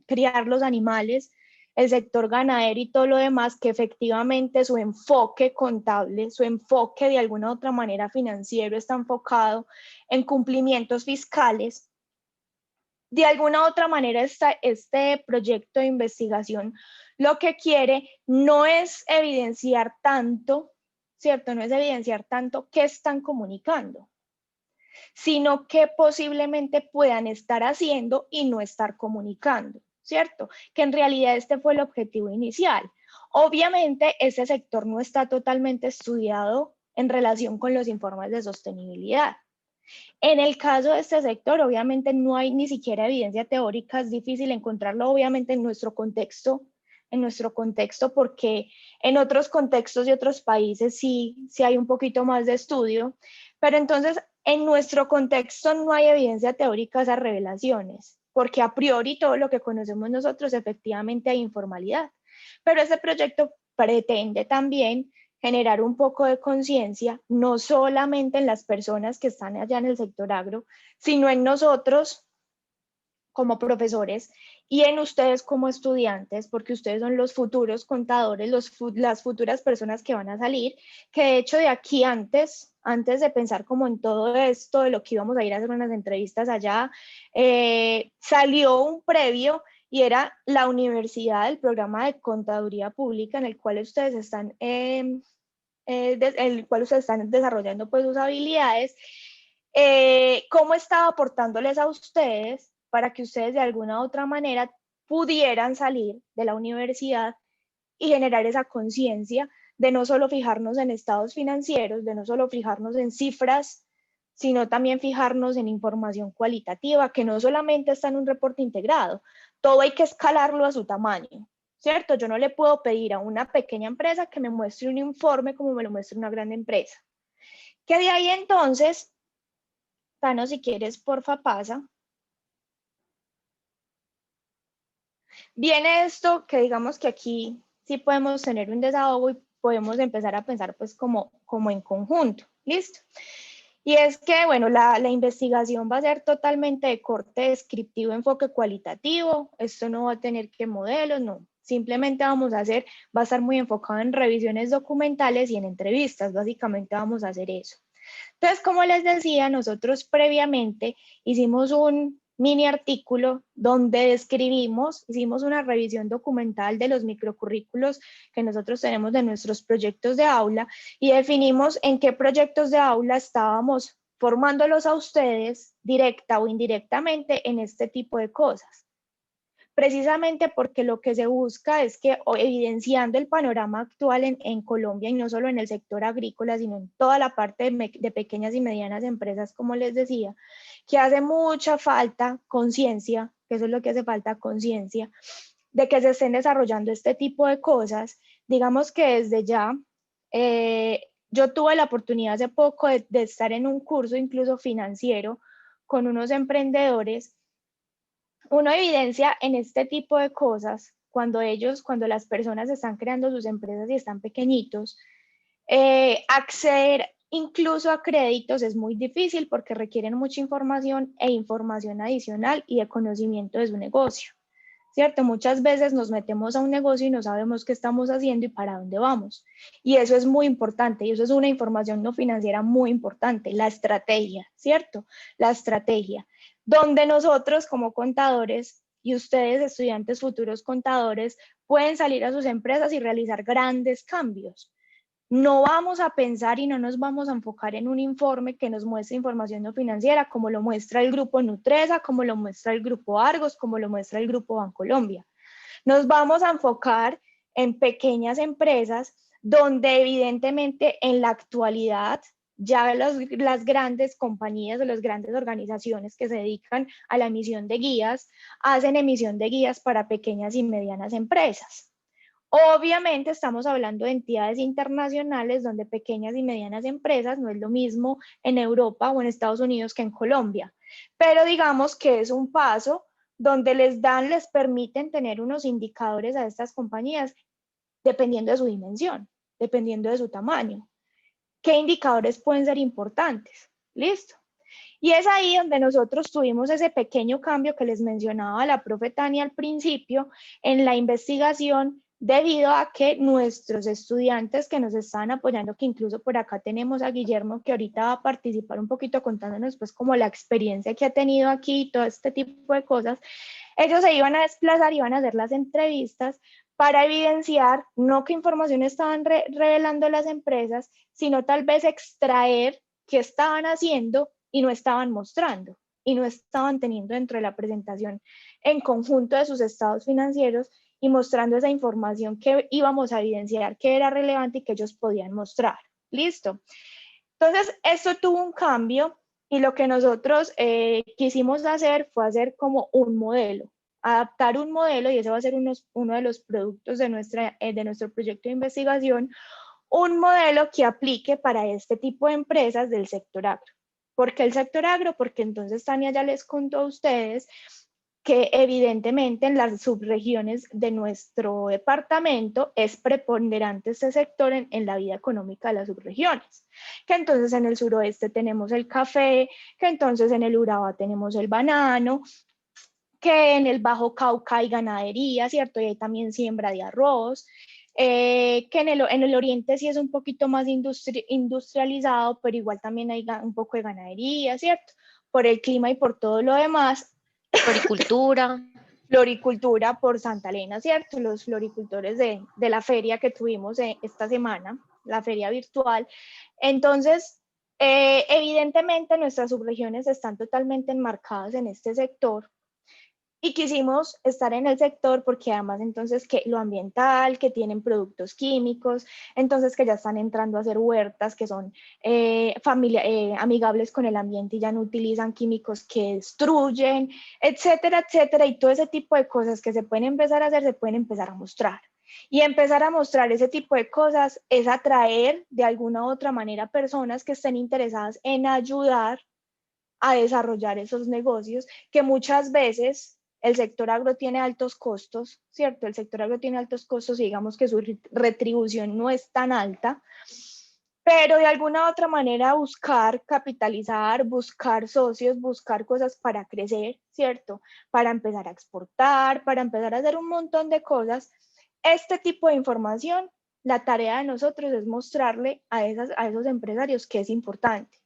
criar los animales, el sector ganadero y todo lo demás, que efectivamente su enfoque contable, su enfoque de alguna u otra manera financiero está enfocado en cumplimientos fiscales. De alguna u otra manera este proyecto de investigación lo que quiere no es evidenciar tanto, ¿cierto? No es evidenciar tanto qué están comunicando, sino que posiblemente puedan estar haciendo y no estar comunicando, ¿cierto? Que en realidad este fue el objetivo inicial. Obviamente, ese sector no está totalmente estudiado en relación con los informes de sostenibilidad. En el caso de este sector, obviamente no hay ni siquiera evidencia teórica, es difícil encontrarlo obviamente en nuestro contexto, porque en otros contextos y otros países sí hay un poquito más de estudio, pero entonces en nuestro contexto no hay evidencia teórica de esas revelaciones, porque a priori todo lo que conocemos nosotros efectivamente hay informalidad, pero este proyecto pretende también generar un poco de conciencia, no solamente en las personas que están allá en el sector agro, sino en nosotros como profesores y en ustedes como estudiantes, porque ustedes son los futuros contadores, las futuras personas que van a salir, que de hecho de aquí antes de pensar como en todo esto, de lo que íbamos a ir a hacer unas entrevistas allá, salió un previo y era la universidad, el programa de contaduría pública en el cual ustedes están desarrollando pues sus habilidades, cómo estaba aportándoles a ustedes para que ustedes de alguna u otra manera pudieran salir de la universidad y generar esa conciencia de no solo fijarnos en estados financieros, de no solo fijarnos en cifras, sino también fijarnos en información cualitativa, que no solamente está en un reporte integrado, todo hay que escalarlo a su tamaño, ¿cierto? Yo no le puedo pedir a una pequeña empresa que me muestre un informe como me lo muestra una gran empresa. Que de ahí entonces, Tano, si quieres, porfa, pasa. Viene esto que digamos que aquí sí podemos tener un desahogo y podemos empezar a pensar pues como en conjunto, ¿listo? Y es que, bueno, la investigación va a ser totalmente de corte descriptivo, enfoque cualitativo, esto no va a tener que modelos, no, simplemente vamos a hacer, va a estar muy enfocado en revisiones documentales y en entrevistas, básicamente vamos a hacer eso. Entonces, como les decía, nosotros previamente hicimos un mini artículo donde describimos, hicimos una revisión documental de los microcurrículos que nosotros tenemos de nuestros proyectos de aula y definimos en qué proyectos de aula estábamos formándolos a ustedes directa o indirectamente en este tipo de cosas. Precisamente porque lo que se busca es que, evidenciando el panorama actual en Colombia, y no solo en el sector agrícola, sino en toda la parte de pequeñas y medianas empresas, como les decía, que hace mucha falta conciencia, que eso es lo que hace falta, conciencia, de que se estén desarrollando este tipo de cosas. Digamos que desde ya, yo tuve la oportunidad hace poco de estar en un curso incluso financiero con unos emprendedores. Uno evidencia en este tipo de cosas, cuando las personas están creando sus empresas y están pequeñitos, acceder incluso a créditos es muy difícil porque requieren mucha información e información adicional y de conocimiento de su negocio, ¿cierto? Muchas veces nos metemos a un negocio y no sabemos qué estamos haciendo y para dónde vamos. Y eso es muy importante, y eso es una información no financiera muy importante, la estrategia, ¿cierto? La estrategia, donde nosotros como contadores y ustedes, estudiantes futuros contadores, pueden salir a sus empresas y realizar grandes cambios. No vamos a pensar y no nos vamos a enfocar en un informe que nos muestre información no financiera, como lo muestra el grupo Nutresa, como lo muestra el grupo Argos, como lo muestra el grupo Bancolombia. Nos vamos a enfocar en pequeñas empresas donde evidentemente en la actualidad ya las grandes compañías o las grandes organizaciones que se dedican a la emisión de guías hacen emisión de guías para pequeñas y medianas empresas. Obviamente estamos hablando de entidades internacionales donde pequeñas y medianas empresas no es lo mismo en Europa o en Estados Unidos que en Colombia, pero digamos que es un paso donde les permiten tener unos indicadores a estas compañías dependiendo de su dimensión, dependiendo de su tamaño. ¿Qué indicadores pueden ser importantes? Listo. Y es ahí donde nosotros tuvimos ese pequeño cambio que les mencionaba la profe Tania al principio en la investigación, debido a que nuestros estudiantes que nos estaban apoyando, que incluso por acá tenemos a Guillermo, que ahorita va a participar un poquito contándonos pues como la experiencia que ha tenido aquí y todo este tipo de cosas, ellos se iban a desplazar, iban a hacer las entrevistas para evidenciar no qué información estaban revelando las empresas, sino tal vez extraer qué estaban haciendo y no estaban mostrando y no estaban teniendo dentro de la presentación en conjunto de sus estados financieros y mostrando esa información que íbamos a evidenciar que era relevante y que ellos podían mostrar. Listo. Entonces, esto tuvo un cambio y lo que nosotros quisimos hacer fue hacer como un modelo, adaptar un modelo, y ese va a ser uno de los productos de nuestro proyecto de investigación, un modelo que aplique para este tipo de empresas del sector agro. ¿Por qué el sector agro? Porque entonces Tania ya les contó a ustedes que evidentemente en las subregiones de nuestro departamento es preponderante este sector en la vida económica de las subregiones. Que entonces en el suroeste tenemos el café, que entonces en el Urabá tenemos el banano, que en el Bajo Cauca hay ganadería, ¿cierto? Y hay también siembra de arroz. Que en el oriente sí es un poquito más industrializado, pero igual también hay un poco de ganadería, ¿cierto? Por el clima y por todo lo demás. Floricultura. Floricultura por Santa Elena, ¿cierto? Los floricultores de la feria que tuvimos esta semana, la feria virtual. Entonces, Evidentemente nuestras subregiones están totalmente enmarcadas en este sector y quisimos estar en el sector porque además entonces que lo ambiental, que tienen productos químicos, entonces que ya están entrando a hacer huertas que son amigables con el ambiente y ya no utilizan químicos que destruyen, etcétera, etcétera, y todo ese tipo de cosas que se pueden empezar a hacer, se pueden empezar a mostrar. Y empezar a mostrar ese tipo de cosas es atraer de alguna u otra manera personas que estén interesadas en ayudar a desarrollar esos negocios que muchas veces el sector agro tiene altos costos, ¿cierto? El sector agro tiene altos costos y digamos que su retribución no es tan alta, pero de alguna u otra manera buscar capitalizar, buscar socios, buscar cosas para crecer, ¿cierto? Para empezar a exportar, para empezar a hacer un montón de cosas. Este tipo de información, la tarea de nosotros es mostrarle a esos empresarios que es importante,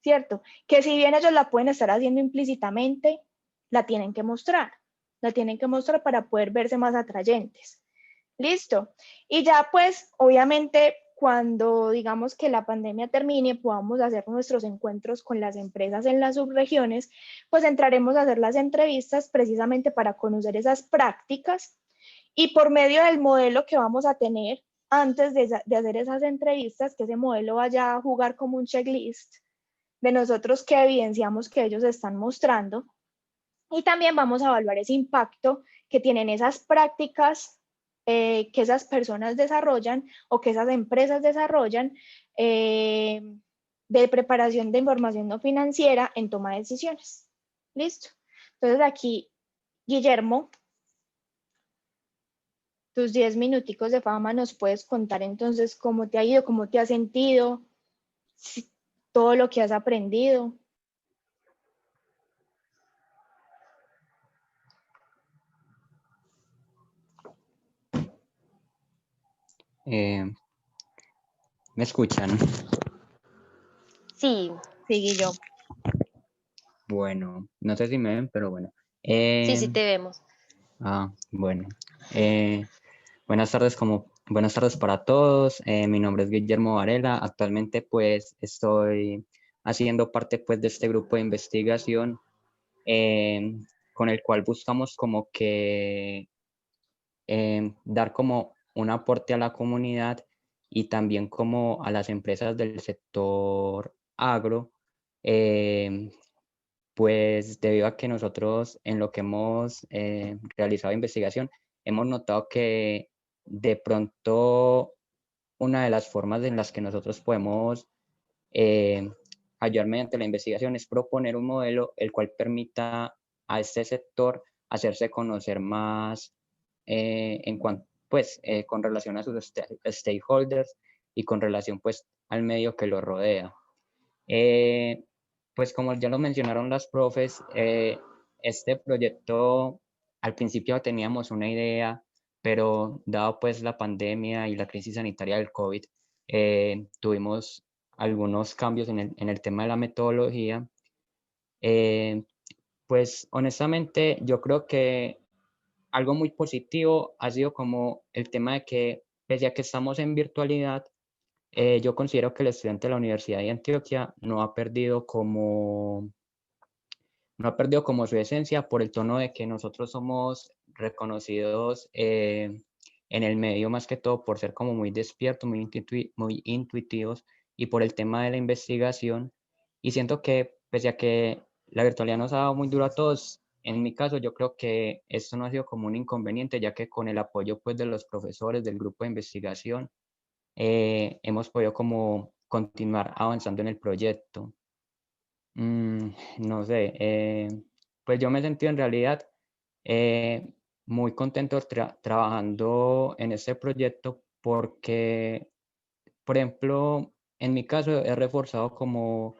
¿cierto? Que si bien ellos la pueden estar haciendo implícitamente, la tienen que mostrar para poder verse más atrayentes. Listo. Y ya pues, obviamente, cuando digamos que la pandemia termine, podamos hacer nuestros encuentros con las empresas en las subregiones, pues entraremos a hacer las entrevistas precisamente para conocer esas prácticas y por medio del modelo que vamos a tener antes de hacer esas entrevistas, que ese modelo vaya a jugar como un checklist de nosotros que evidenciamos que ellos están mostrando y también vamos a evaluar ese impacto que tienen esas prácticas que esas personas desarrollan o que esas empresas desarrollan de preparación de información no financiera en toma de decisiones. ¿Listo? Entonces aquí, Guillermo, tus 10 minuticos de fama nos puedes contar entonces cómo te ha ido, cómo te has sentido, todo lo que has aprendido. ¿Me escuchan? Sí, Sigue yo. Bueno, no sé si me ven, pero bueno. sí te vemos. Bueno. Buenas tardes, buenas tardes para todos. Mi nombre es Guillermo Varela. Actualmente, pues, estoy haciendo parte, pues, de este grupo de investigación con el cual buscamos como que dar como un aporte a la comunidad y también como a las empresas del sector agro, em, pues debido a que nosotros en lo que hemos realizado investigación, hemos notado que de pronto una de las formas en las que nosotros podemos ayudar mediante la investigación es proponer un modelo el cual permita a este sector hacerse conocer más con relación a sus stakeholders y con relación pues al medio que lo rodea. Pues como ya lo mencionaron las profes, este proyecto al principio teníamos una idea, pero dado pues la pandemia y la crisis sanitaria del COVID, tuvimos algunos cambios en el tema de la metodología. Pues honestamente yo creo que algo muy positivo ha sido como el tema de que pese a que estamos en virtualidad, yo considero que el estudiante de la Universidad de Antioquia no ha perdido como su esencia por el tono de que nosotros somos reconocidos en el medio más que todo por ser como muy despiertos, muy intuitivos y por el tema de la investigación. Y siento que pese a que la virtualidad nos ha dado muy duro a todos, en mi caso yo creo que esto no ha sido como un inconveniente, ya que con el apoyo pues de los profesores del grupo de investigación, hemos podido como continuar avanzando en el proyecto. No sé, pues yo me he sentido en realidad eh, muy contento trabajando en este proyecto porque, por ejemplo, en mi caso he reforzado como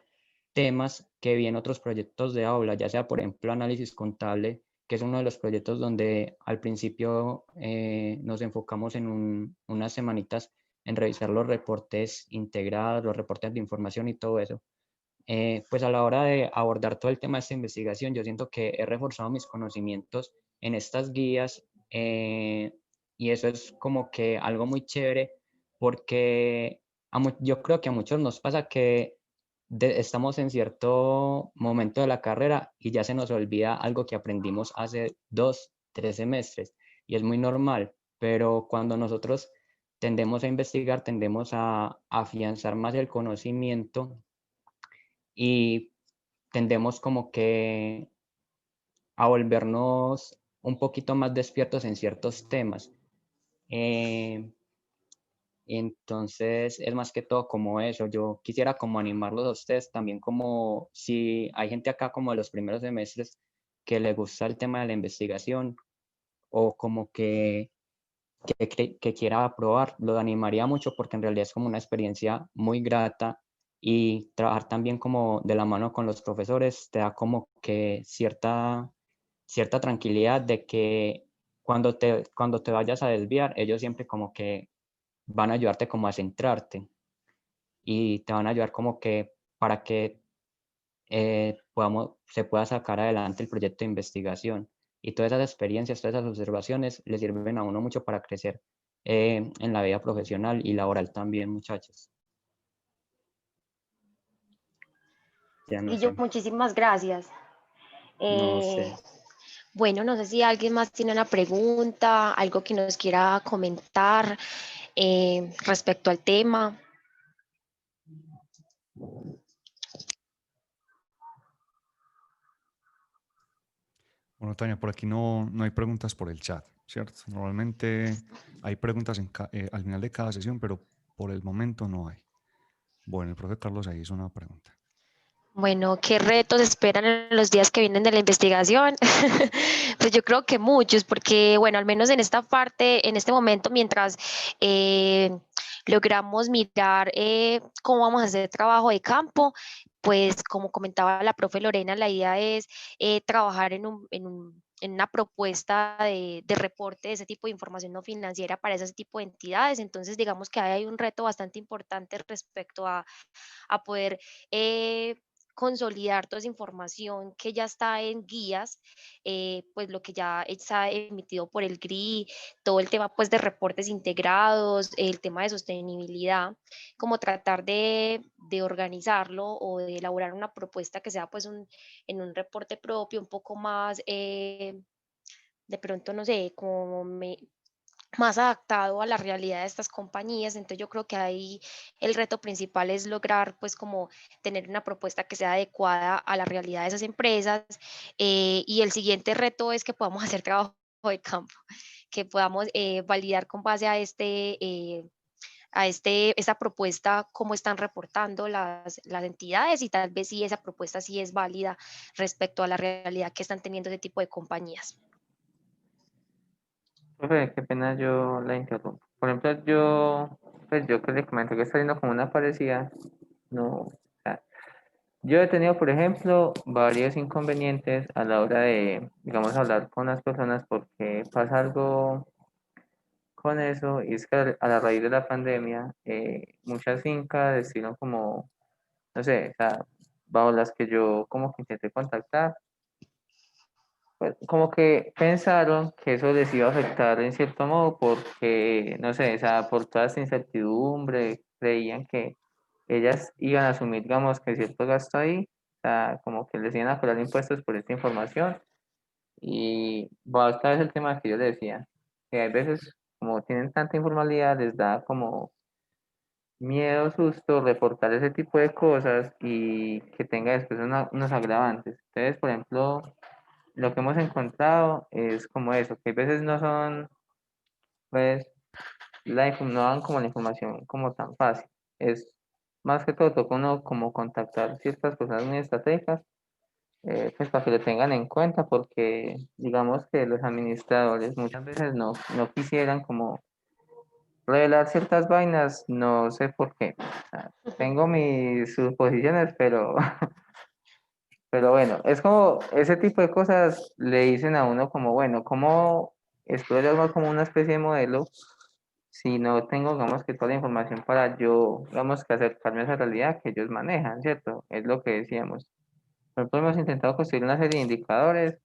temas que vi en otros proyectos de aula, ya sea, por ejemplo, análisis contable, que es uno de los proyectos donde al principio nos enfocamos en unas semanitas en revisar los reportes integrados, los reportes de información y todo eso. Pues a la hora de abordar todo el tema de esta investigación, yo siento que he reforzado mis conocimientos en estas guías y eso es como que algo muy chévere porque yo creo que a muchos nos pasa que estamos en cierto momento de la carrera y ya se nos olvida algo que aprendimos hace 2, 3 semestres y es muy normal, pero cuando nosotros tendemos a investigar, tendemos a afianzar más el conocimiento y tendemos como que a volvernos un poquito más despiertos en ciertos temas. Eh, entonces es más que todo como eso. Yo quisiera como animarlos a ustedes también, como si hay gente acá como de los primeros semestres que le gusta el tema de la investigación o como que quiera probar, lo animaría mucho porque en realidad es como una experiencia muy grata y trabajar también como de la mano con los profesores te da como que cierta tranquilidad de que cuando te vayas a desviar, ellos siempre como que van a ayudarte como a centrarte y te van a ayudar como que para que se pueda sacar adelante el proyecto de investigación. Y todas esas experiencias, todas esas observaciones le sirven a uno mucho para crecer en la vida profesional y laboral también, muchachos. Ya no Guillo, sé, muchísimas gracias. no Eh, sé. bueno, no sé si alguien más tiene una pregunta, algo que nos quiera comentar respecto al tema. Bueno, Tania, por aquí no hay preguntas por el chat, ¿cierto? Normalmente hay preguntas al final de cada sesión, pero por el momento no hay. Bueno, el profe Carlos ahí hizo una pregunta. Bueno, ¿qué retos esperan en los días que vienen de la investigación? Pues yo creo que muchos, porque bueno, al menos en esta parte, en este momento, mientras logramos mirar cómo vamos a hacer trabajo de campo, pues como comentaba la profe Lorena, la idea es trabajar en una propuesta de reporte de ese tipo de información no financiera para ese tipo de entidades. Entonces, digamos que hay un reto bastante importante respecto a poder consolidar toda esa información que ya está en guías, pues lo que ya está emitido por el GRI, todo el tema pues de reportes integrados, el tema de sostenibilidad, como tratar de organizarlo o de elaborar una propuesta que sea pues en un reporte propio un poco más, de pronto no sé, más adaptado a la realidad de estas compañías. Entonces yo creo que ahí el reto principal es lograr pues como tener una propuesta que sea adecuada a la realidad de esas empresas, y el siguiente reto es que podamos hacer trabajo de campo, que podamos validar con base a esta propuesta cómo están reportando las entidades y tal vez si esa propuesta sí es válida respecto a la realidad que están teniendo ese tipo de compañías. Profe, qué pena yo la interrumpo. Por ejemplo, yo que le comento que está viendo como una parecida, no, o sea, yo he tenido, por ejemplo, varios inconvenientes a la hora de, digamos, hablar con las personas porque pasa algo con eso y es que a la raíz de la pandemia, muchas fincas decidieron como, no sé, o sea, bajo las que yo como que intenté contactar, pues, como que pensaron que eso les iba a afectar en cierto modo porque, no sé, o sea, por toda esta incertidumbre, creían que ellas iban a asumir, digamos, que cierto gasto ahí, o sea, como que les iban a cobrar impuestos por esta información. Y bueno, otra vez el tema que yo le decía, que hay veces, como tienen tanta informalidad, les da como miedo, susto, reportar ese tipo de cosas y que tenga después unos agravantes. Entonces, por ejemplo, lo que hemos encontrado es como eso, que a veces no son, pues, no dan como la información como tan fácil. Es más que todo, toca uno como contactar ciertas personas muy estratégicas, pues para que lo tengan en cuenta, porque digamos que los administradores muchas veces no quisieran como revelar ciertas vainas, no sé por qué. O sea, tengo mis suposiciones, pero Pero bueno, es como ese tipo de cosas le dicen a uno como, bueno, ¿cómo estoy armar como una especie de modelo si no tengo, digamos, que toda la información para yo, digamos, que acercarme a esa realidad que ellos manejan, ¿cierto? Es lo que decíamos. Por ejemplo, hemos intentado construir una serie de indicadores,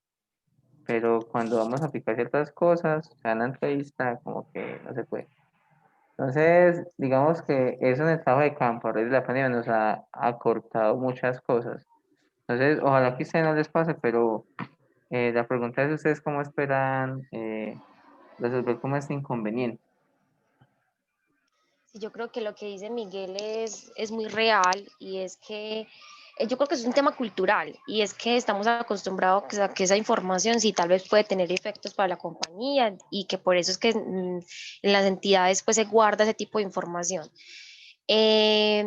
pero cuando vamos a aplicar ciertas cosas, o sea, en la entrevista, como que no se puede. Entonces, digamos que eso en el trabajo de campo a raíz de la pandemia nos ha acortado muchas cosas. Entonces, ojalá que a ustedes no les pase, pero la pregunta es ustedes cómo esperan resolver como este inconveniente. Sí, yo creo que lo que dice Miguel es muy real y es que yo creo que es un tema cultural y es que estamos acostumbrados a que esa información sí tal vez puede tener efectos para la compañía y que por eso es que en las entidades pues se guarda ese tipo de información. Eh,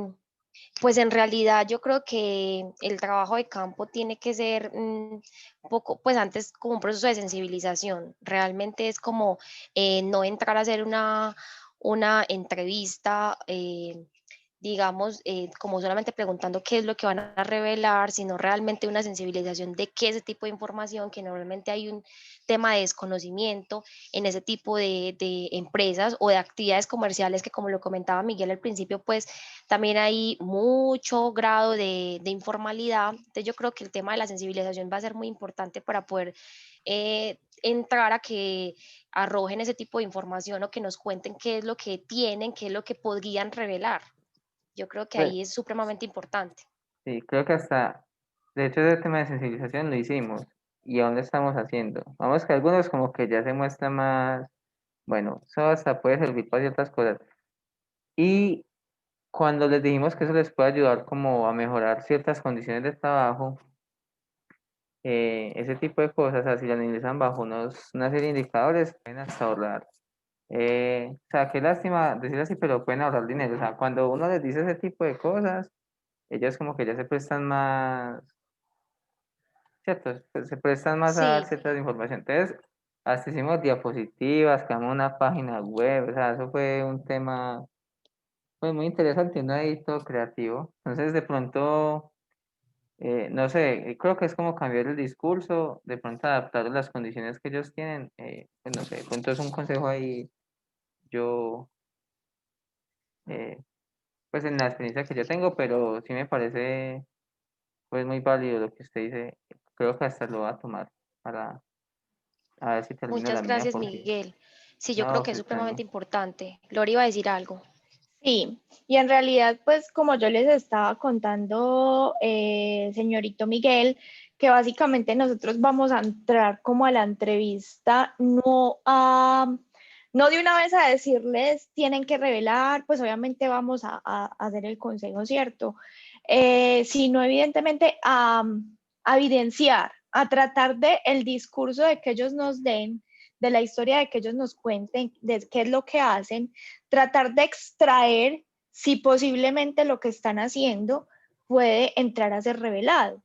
pues en realidad yo creo que el trabajo de campo tiene que ser un poco, pues antes como un proceso de sensibilización. Realmente es como no entrar a hacer una entrevista, digamos, como solamente preguntando qué es lo que van a revelar, sino realmente una sensibilización de qué es ese tipo de información, que normalmente hay un tema de desconocimiento en ese tipo de empresas o de actividades comerciales que, como lo comentaba Miguel al principio, pues también hay mucho grado de informalidad. Entonces yo creo que el tema de la sensibilización va a ser muy importante para poder entrar a que arrojen ese tipo de información o que nos cuenten qué es lo que tienen, qué es lo que podrían revelar. Yo creo que Pues, ahí es supremamente importante. sí, creo que hasta, de hecho, ese tema de sensibilización lo hicimos y aún lo estamos haciendo. Vamos que algunos como que ya se muestran más, bueno, eso hasta puede servir para ciertas cosas. Y cuando les dijimos que eso les puede ayudar como a mejorar ciertas condiciones de trabajo, ese tipo de cosas, así lo analizan bajo una serie de indicadores, pueden hasta ahorrar. O sea, qué lástima decir así, pero pueden ahorrar dinero. O sea, cuando uno les dice ese tipo de cosas, ellos como que ya se prestan más, ¿cierto? Se prestan más a dar Sí, ciertas información. Entonces, hasta hicimos diapositivas, creamos una página web, o sea, eso fue un tema pues muy interesante, ¿no? Ahí todo creativo. Entonces, de pronto, no sé, creo que es como cambiar el discurso, de pronto adaptar a las condiciones que ellos tienen. Pues no sé, de pronto es un consejo ahí, yo, eh, pues en la experiencia que yo tengo, pero sí me parece pues muy válido lo que usted dice. Creo que hasta lo va a tomar para a ver si termino la muchas mía, gracias, porque Miguel. Sí, yo creo no, que es que está supremamente bien. importante. Gloria iba a decir algo. Sí, y en realidad, pues como yo les estaba contando, señorito Miguel, que básicamente nosotros vamos a entrar como a la entrevista, no de una vez a decirles tienen que revelar, pues obviamente vamos a hacer el consejo, ¿cierto? Sino evidentemente a evidenciar, a tratar de el discurso de que ellos nos den, de la historia de que ellos nos cuenten, de qué es lo que hacen, tratar de extraer si posiblemente lo que están haciendo puede entrar a ser revelado.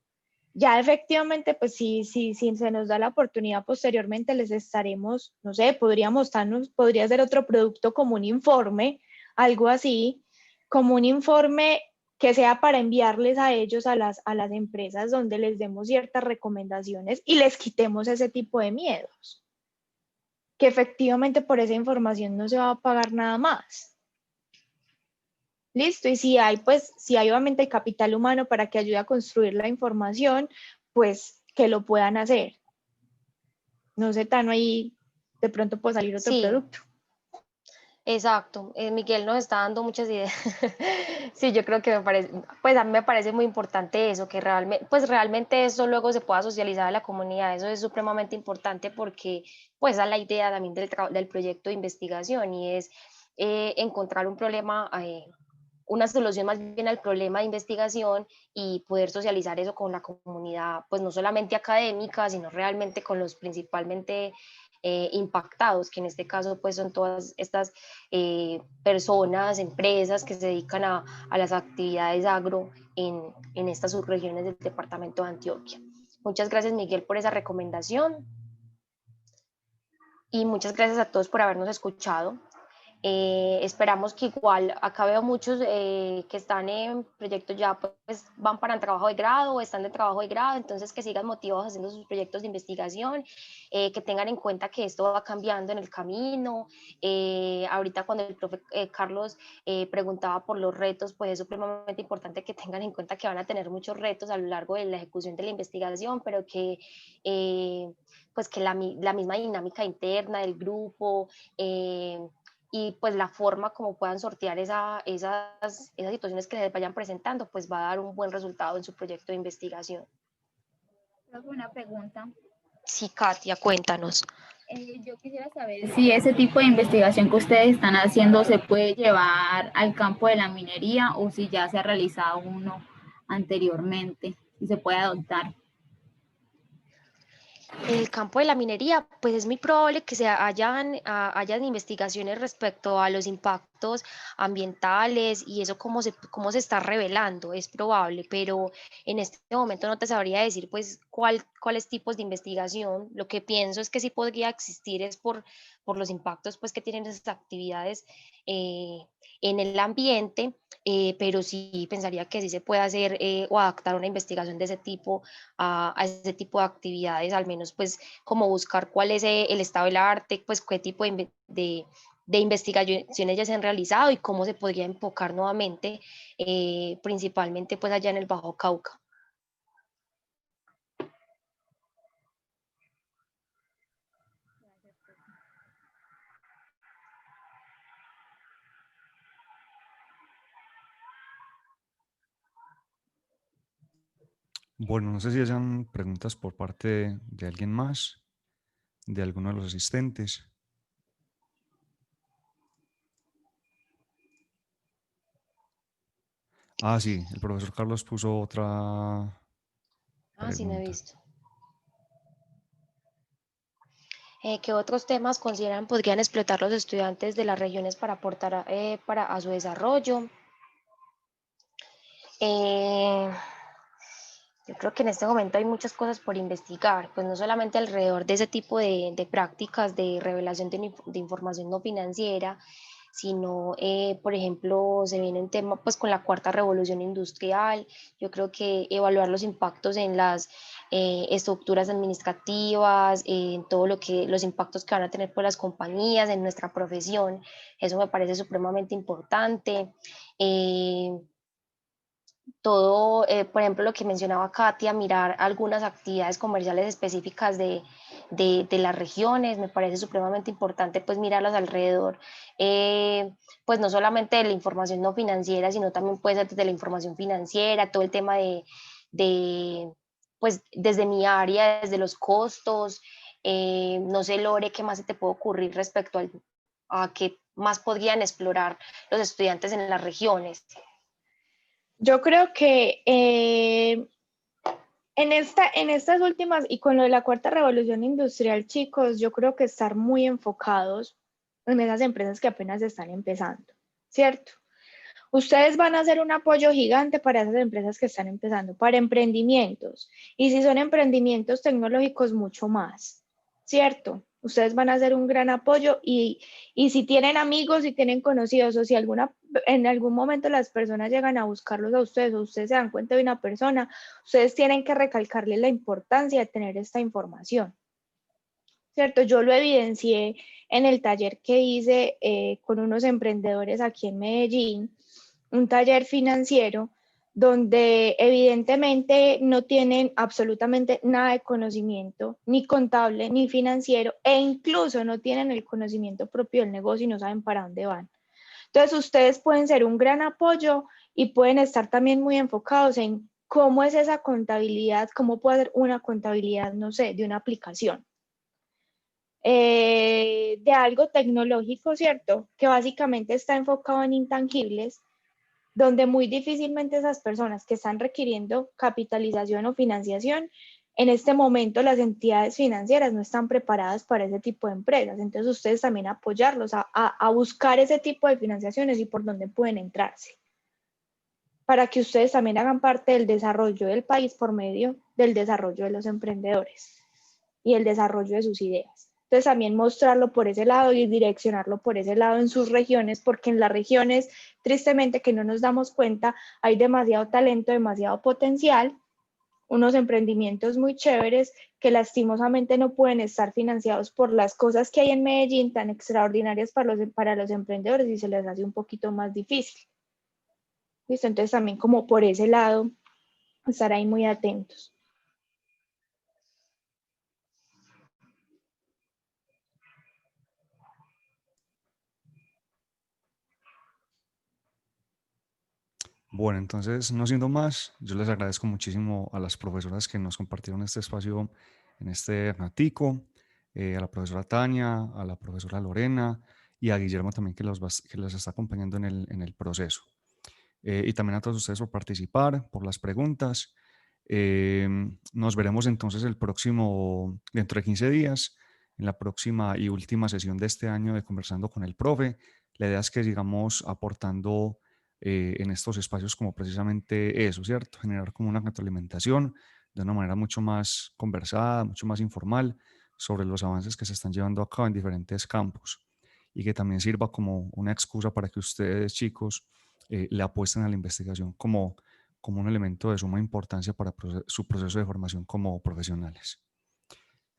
Ya efectivamente, pues si se nos da la oportunidad posteriormente, les estaremos, no sé, podría ser otro producto como un informe, algo así, como un informe que sea para enviarles a ellos, a las empresas, donde les demos ciertas recomendaciones y les quitemos ese tipo de miedos, que efectivamente por esa información no se va a pagar nada más. Listo, y si hay obviamente el capital humano para que ayude a construir la información, pues que lo puedan hacer. No sé, Tano, ahí de pronto puede salir otro Sí, producto. exacto. Miguel nos está dando muchas ideas. Sí, yo creo que me parece, pues a mí me parece muy importante eso, que realmente, pues realmente eso luego se pueda socializar a la comunidad. Eso es supremamente importante porque, pues, esa es la idea también del proyecto de investigación y es encontrar un problema, una solución más bien al problema de investigación y poder socializar eso con la comunidad, pues no solamente académica, sino realmente con los principalmente impactados, que en este caso pues son todas estas personas, empresas que se dedican a las actividades agro en estas subregiones del departamento de Antioquia. Muchas gracias, Miguel, por esa recomendación y muchas gracias a todos por habernos escuchado. Esperamos que igual, acá veo muchos que están en proyectos ya, pues van para el trabajo de grado o están de trabajo de grado, entonces que sigan motivados haciendo sus proyectos de investigación, que tengan en cuenta que esto va cambiando en el camino. Ahorita cuando el profe Carlos preguntaba por los retos, pues es supremamente importante que tengan en cuenta que van a tener muchos retos a lo largo de la ejecución de la investigación, pero que pues que la misma dinámica interna del grupo, y pues la forma como puedan sortear esas situaciones que les vayan presentando, pues va a dar un buen resultado en su proyecto de investigación. Tengo una pregunta. Sí, Katia, cuéntanos. Yo quisiera saber si ese tipo de investigación que ustedes están haciendo se puede llevar al campo de la minería o si ya se ha realizado uno anteriormente, si se puede adoptar. El campo de la minería, pues es muy probable que hayan investigaciones respecto a los impactos ambientales y eso cómo se está revelando, es probable, pero en este momento no te sabría decir pues cuáles tipos de investigación. Lo que pienso es que sí podría existir es por los impactos pues que tienen esas actividades eh, en el ambiente, pero sí pensaría que sí se puede hacer o adaptar una investigación de ese tipo a ese tipo de actividades, al menos pues como buscar cuál es el estado del arte, pues qué tipo de investigaciones ya se han realizado y cómo se podría enfocar nuevamente, principalmente pues allá en el Bajo Cauca. Bueno, no sé si hayan preguntas por parte de alguien más, de alguno de los asistentes. Ah, sí, el profesor Carlos puso otra Sí, no he pregunta. visto. ¿Qué otros temas consideran podrían explotar los estudiantes de las regiones para aportar a su desarrollo? Eh, Yo creo que en este momento hay muchas cosas por investigar, pues no solamente alrededor de ese tipo de prácticas de revelación de información no financiera, sino, por ejemplo, se viene un tema pues con la cuarta revolución industrial. Yo creo que evaluar los impactos en las estructuras administrativas, en todo lo que los impactos que van a tener por las compañías, en nuestra profesión, eso me parece supremamente importante. Todo, por ejemplo, lo que mencionaba Katia, mirar algunas actividades comerciales específicas de las regiones, me parece supremamente importante pues mirarlas alrededor, pues no solamente de la información no financiera, sino también puede ser desde la información financiera, todo el tema pues desde mi área, desde los costos, no sé, Lore, ¿qué más se te puede ocurrir respecto a qué más podrían explorar los estudiantes en las regiones? Yo creo que en estas últimas y con lo de la cuarta revolución industrial, chicos, yo creo que estar muy enfocados en esas empresas que apenas están empezando, ¿cierto? Ustedes van a hacer un apoyo gigante para esas empresas que están empezando, para emprendimientos. Y si son emprendimientos tecnológicos, mucho más, ¿cierto? Ustedes van a hacer un gran apoyo y si tienen amigos, si tienen conocidos o si en algún momento las personas llegan a buscarlos a ustedes o ustedes se dan cuenta de una persona, ustedes tienen que recalcarle la importancia de tener esta información, ¿cierto? Yo lo evidencié en el taller que hice con unos emprendedores aquí en Medellín, un taller financiero donde evidentemente no tienen absolutamente nada de conocimiento, ni contable, ni financiero, e incluso no tienen el conocimiento propio del negocio y no saben para dónde van. Entonces, ustedes pueden ser un gran apoyo y pueden estar también muy enfocados en cómo es esa contabilidad, cómo puede ser una contabilidad, no sé, de una aplicación. De algo tecnológico, ¿cierto? Que básicamente está enfocado en intangibles, donde muy difícilmente esas personas que están requiriendo capitalización o financiación, en este momento las entidades financieras no están preparadas para ese tipo de empresas. Entonces ustedes también apoyarlos a buscar ese tipo de financiaciones y por dónde pueden entrarse, para que ustedes también hagan parte del desarrollo del país por medio del desarrollo de los emprendedores y el desarrollo de sus ideas. Entonces también mostrarlo por ese lado y direccionarlo por ese lado en sus regiones, porque en las regiones, tristemente que no nos damos cuenta, hay demasiado talento, demasiado potencial, unos emprendimientos muy chéveres que lastimosamente no pueden estar financiados por las cosas que hay en Medellín tan extraordinarias para los emprendedores y se les hace un poquito más difícil. ¿Listo? Entonces también como por ese lado, estar ahí muy atentos. Bueno, entonces, no siendo más, yo les agradezco muchísimo a las profesoras que nos compartieron este espacio en este ratico, a la profesora Tania, a la profesora Lorena y a Guillermo también que que los está acompañando en el proceso. Y también a todos ustedes por participar, por las preguntas. Nos veremos entonces dentro de 15 días, en la próxima y última sesión de este año de Conversando con el Profe. La idea es que sigamos aportando en estos espacios como precisamente eso, ¿cierto? Generar como una retroalimentación de una manera mucho más conversada, mucho más informal sobre los avances que se están llevando a cabo en diferentes campos y que también sirva como una excusa para que ustedes, chicos, le apuesten a la investigación como un elemento de suma importancia para su proceso de formación como profesionales.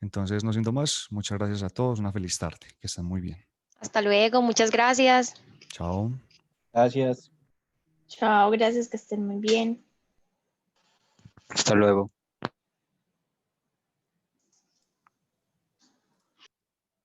Entonces, no siento más, muchas gracias a todos, una feliz tarde, que estén muy bien. Hasta luego, muchas gracias. Chao. Gracias. Chao, gracias, que estén muy bien. Hasta luego.